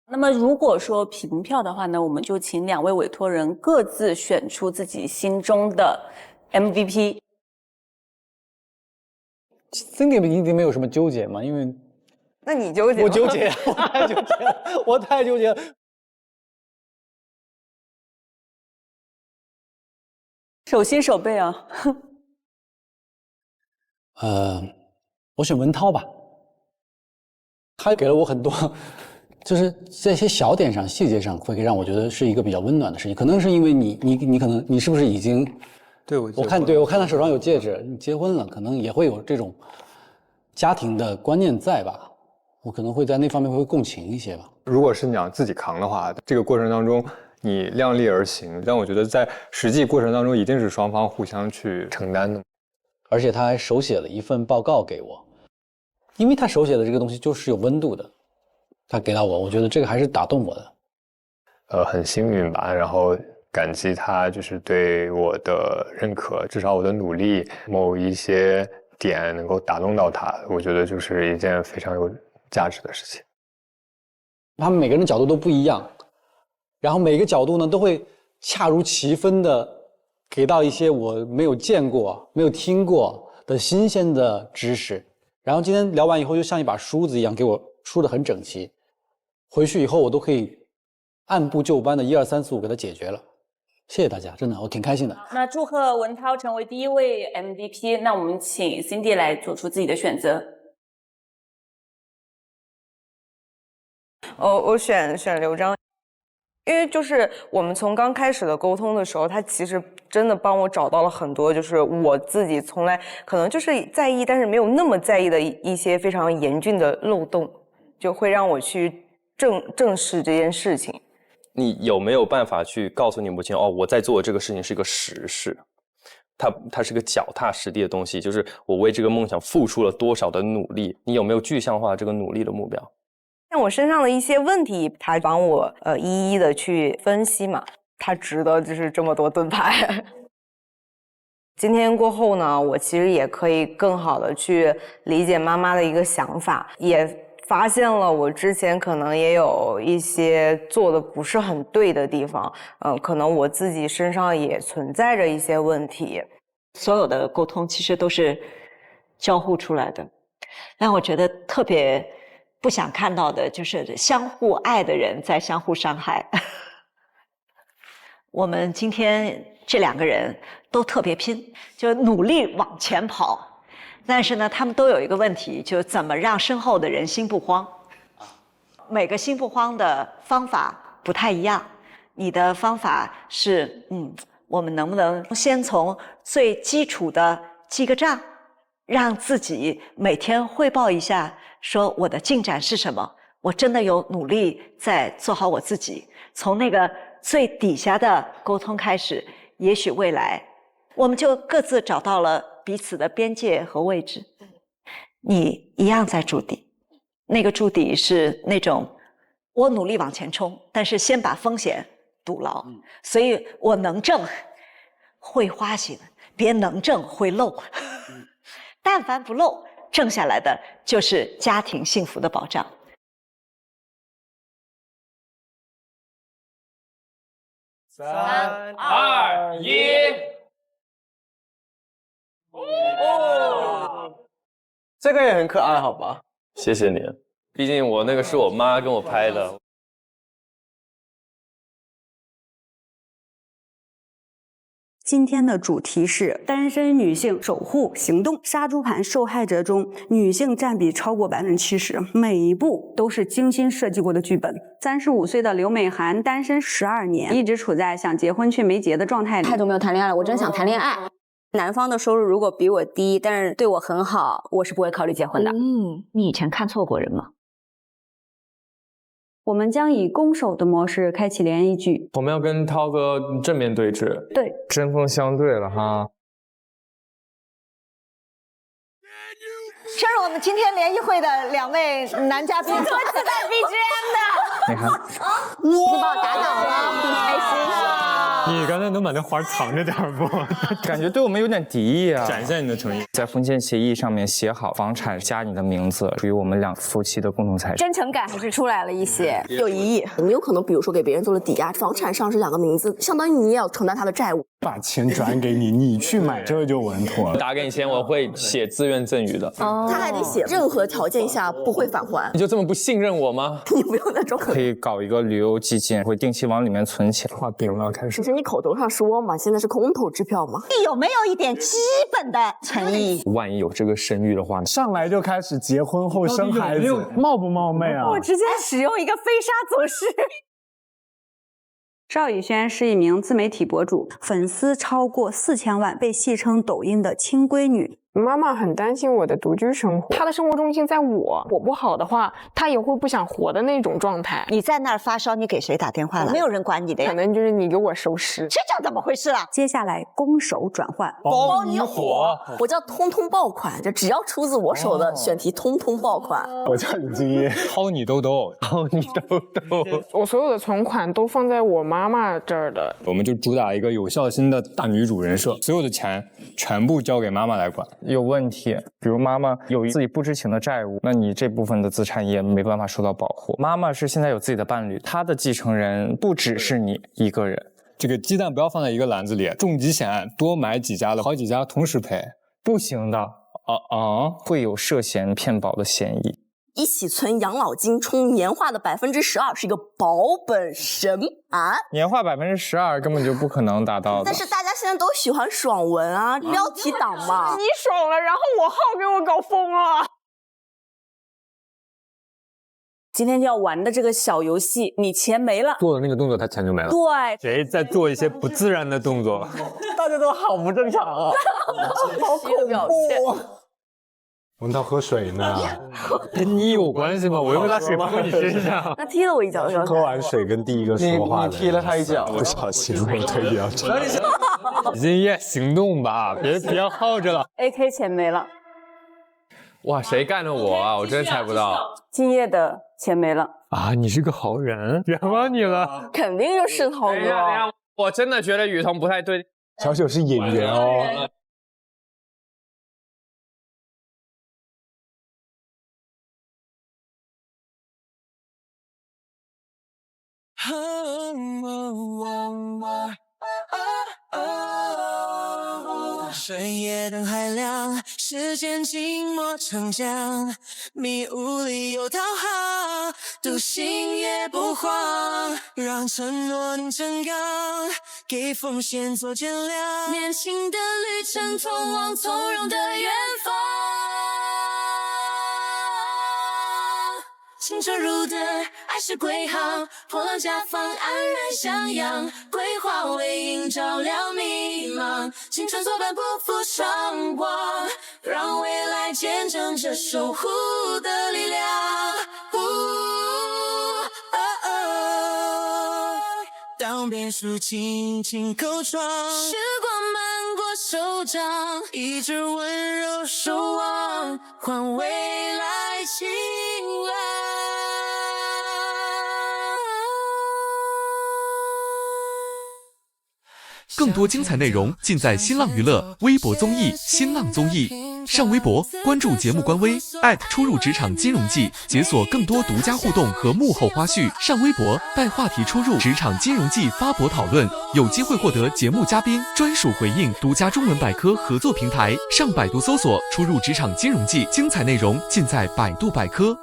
那么如果说平票的话呢，我们就请2位委托人各自选出自己心中的 MVP。Cindy
一定没有什么纠结嘛，因为
那你纠结？
我纠结，我太纠结了，我太纠结了。
手心手背啊。
我选文涛吧，他给了我很多，就是在一些小点上、细节上，会让我觉得是一个比较温暖的事情。可能是因为你可能你是不是已经对，我看他手上有戒指，你结婚了，可能也会有这种家庭的观念在吧？我可能会在那方面会共情一些吧。
如果是你要自己扛的话，这个过程当中你量力而行，但我觉得在实际过程当中一定是双方互相去承担的。
而且他还手写了一份报告给我，因为他手写的这个东西就是有温度的，他给到我觉得这个还是打动我的。
很幸运吧，然后感激他就是对我的认可，至少我的努力某一些点能够打动到他，我觉得就是一件非常有价值的事情。
他们每个人的角度都不一样，然后每个角度呢都会恰如其分的给到一些我没有见过、没有听过的新鲜的知识。然后今天聊完以后，就像一把梳子一样，给我梳得很整齐。回去以后我都可以按部就班的1、2、3、4、5给它解决了。谢谢大家，真的我挺开心的。
那祝贺文涛成为第1位 MVP。那我们请 Cindy 来做出自己的选择。
我选刘璋，因为就是我们从刚开始的沟通的时候，他其实真的帮我找到了很多，就是我自己从来可能就是在意，但是没有那么在意的一些非常严峻的漏洞，就会让我去正视这件事情。
你有没有办法去告诉你母亲，哦，我在做的这个事情是一个实事，它是个脚踏实地的东西，就是我为这个梦想付出了多少的努力，你有没有具象化这个努力的目标？
像我身上的一些问题，他帮我一一的去分析嘛，他值得就是这么多盾牌。今天过后呢，我其实也可以更好的去理解妈妈的一个想法，也发现了我之前可能也有一些做的不是很对的地方，可能我自己身上也存在着一些问题。
所有的沟通其实都是交互出来的，让我觉得特别不想看到的就是相互爱的人在相互伤害。我们今天这2个人都特别拼，就努力往前跑，但是呢，他们都有一个问题，就怎么让身后的人心不慌。每个心不慌的方法不太一样，你的方法是，我们能不能先从最基础的记个账，让自己每天汇报一下，说我的进展是什么，我真的有努力在做好我自己。从那个最底下的沟通开始，也许未来我们就各自找到了彼此的边界和位置。你一样在筑底，那个筑底是那种我努力往前冲，但是先把风险堵牢，所以我能挣会花心，别能挣会漏。但凡不漏，挣下来的就是家庭幸福的保障。
3、2、1，
这个也很可爱，好吧？
谢谢你，毕竟我那个是我妈跟我拍的。
今天的主题是单身女性守护行动。杀猪盘受害者中，女性占比超过70%，每一步都是精心设计过的剧本。35岁的刘美涵单身12年，一直处在想结婚却没结的状态里。
太久没有谈恋爱了，我真想谈恋爱。男方的收入如果比我低，但是对我很好，我是不会考虑结婚的。
你以前看错过人吗？
我们将以攻守的模式开启联谊剧。
我们要跟涛哥正面对峙，
对，
针锋相对了哈。
这是我们今天联谊会的2位男嘉宾，多期待 BGM 的。
你看，
你把我打倒了，挺开心。
你刚才能把那花藏着点不？感觉对我们有点敌意啊！展现你的诚意，在婚前协议上面写好房产加你的名字，属于我们2夫妻的共同财产。
真诚感还是出来了一些，
有疑义。你有可能，比如说给别人做了抵押，房产上是2个名字，相当于你也要承担他的债务。
把钱转给你，你去买这就稳妥了。
打给你钱，我会写自愿赠与的。
他还得写任何条件下不会返还。
你就这么不信任我吗？
你不用那种。
可以搞一个旅游基金，会定期往里面存钱。画饼了，开始。
只是你口头上说嘛，现在是空头支票嘛。
你有没有一点基本的诚意？
万一有这个声誉的话，
上来就开始结婚后生孩子，冒不冒昧啊？
我直接使用一个飞沙走石。
邵以轩是一名自媒体博主，粉丝超过4000万，被戏称抖音的亲闺女。
妈妈很担心我的独居生活，她的生活重心在我不好的话，她也会不想活的那种状态。
你在那儿发烧，你给谁打电话了？没有人管你的呀。
可能就是你给我收尸，
这叫怎么回事啊？
接下来攻守转换，
包你火，我叫通通爆款，就只要出自我手的选题，通通爆款。
我叫李金叶，
薅你兜兜，薅你兜兜。
我所有的存款都放在我妈妈这儿的。
我们就主打一个有孝心的大女主人设，所有的钱全部交给妈妈来管。有问题，比如妈妈有自己不知情的债务，那你这部分的资产也没办法受到保护。妈妈是现在有自己的伴侣，她的继承人不只是你一个人。这个鸡蛋不要放在一个篮子里，重疾险案多买几家的，好几家同时赔，不行的。会有涉嫌骗保的嫌疑。
一起存养老金充年化的12%是一个保本神案，
年化12%根本就不可能达到的。
但是大家现在都喜欢爽文啊，标题党嘛。
你爽了，然后我号给我搞疯了。
今天要玩的这个小游戏，你钱没了，
做的那个动作，他钱就没了。
对，
谁在做一些不自然的动作？
大家都好不正常啊，
好恐怖。
闻到喝水呢，
跟你有关系吗？我又没把水泼你身上。
他踢了我一脚，
喝完水跟第一个说话的，
你踢了他一脚，
不小心我腿比较长。
金叶行动吧，别耗着了。
AK 钱没了。
哇，谁干的我啊？我真猜不到。
敬业的钱没了
啊！你是个好人，冤枉你了。
肯定就是涛哥。
我真的觉得雨桐不太对。
小九是演员哦。
深夜灯还亮，时间静默成江，迷雾里有导航，独行也不慌，让承诺凝成钢，给风险做减量，年轻的旅程通往从容的远方。清澈如灯，爱是归航，波浪甲方安然向阳，桂花为映照亮迷茫，青春作伴不负双光，让未来见证这守护的力量。当变数轻轻构创，时光漫过手掌，一直温柔守望，换未来晴朗。
更多精彩内容尽在新浪娱乐微博综艺新浪综艺，上微博关注节目官微出入职场金融季，解锁更多独家互动和幕后花絮。上微博带话题出入职场金融季发博讨论，有机会获得节目嘉宾专属回应，独家中文百科合作平台。上百度搜索出入职场金融季，精彩内容尽在百度百科。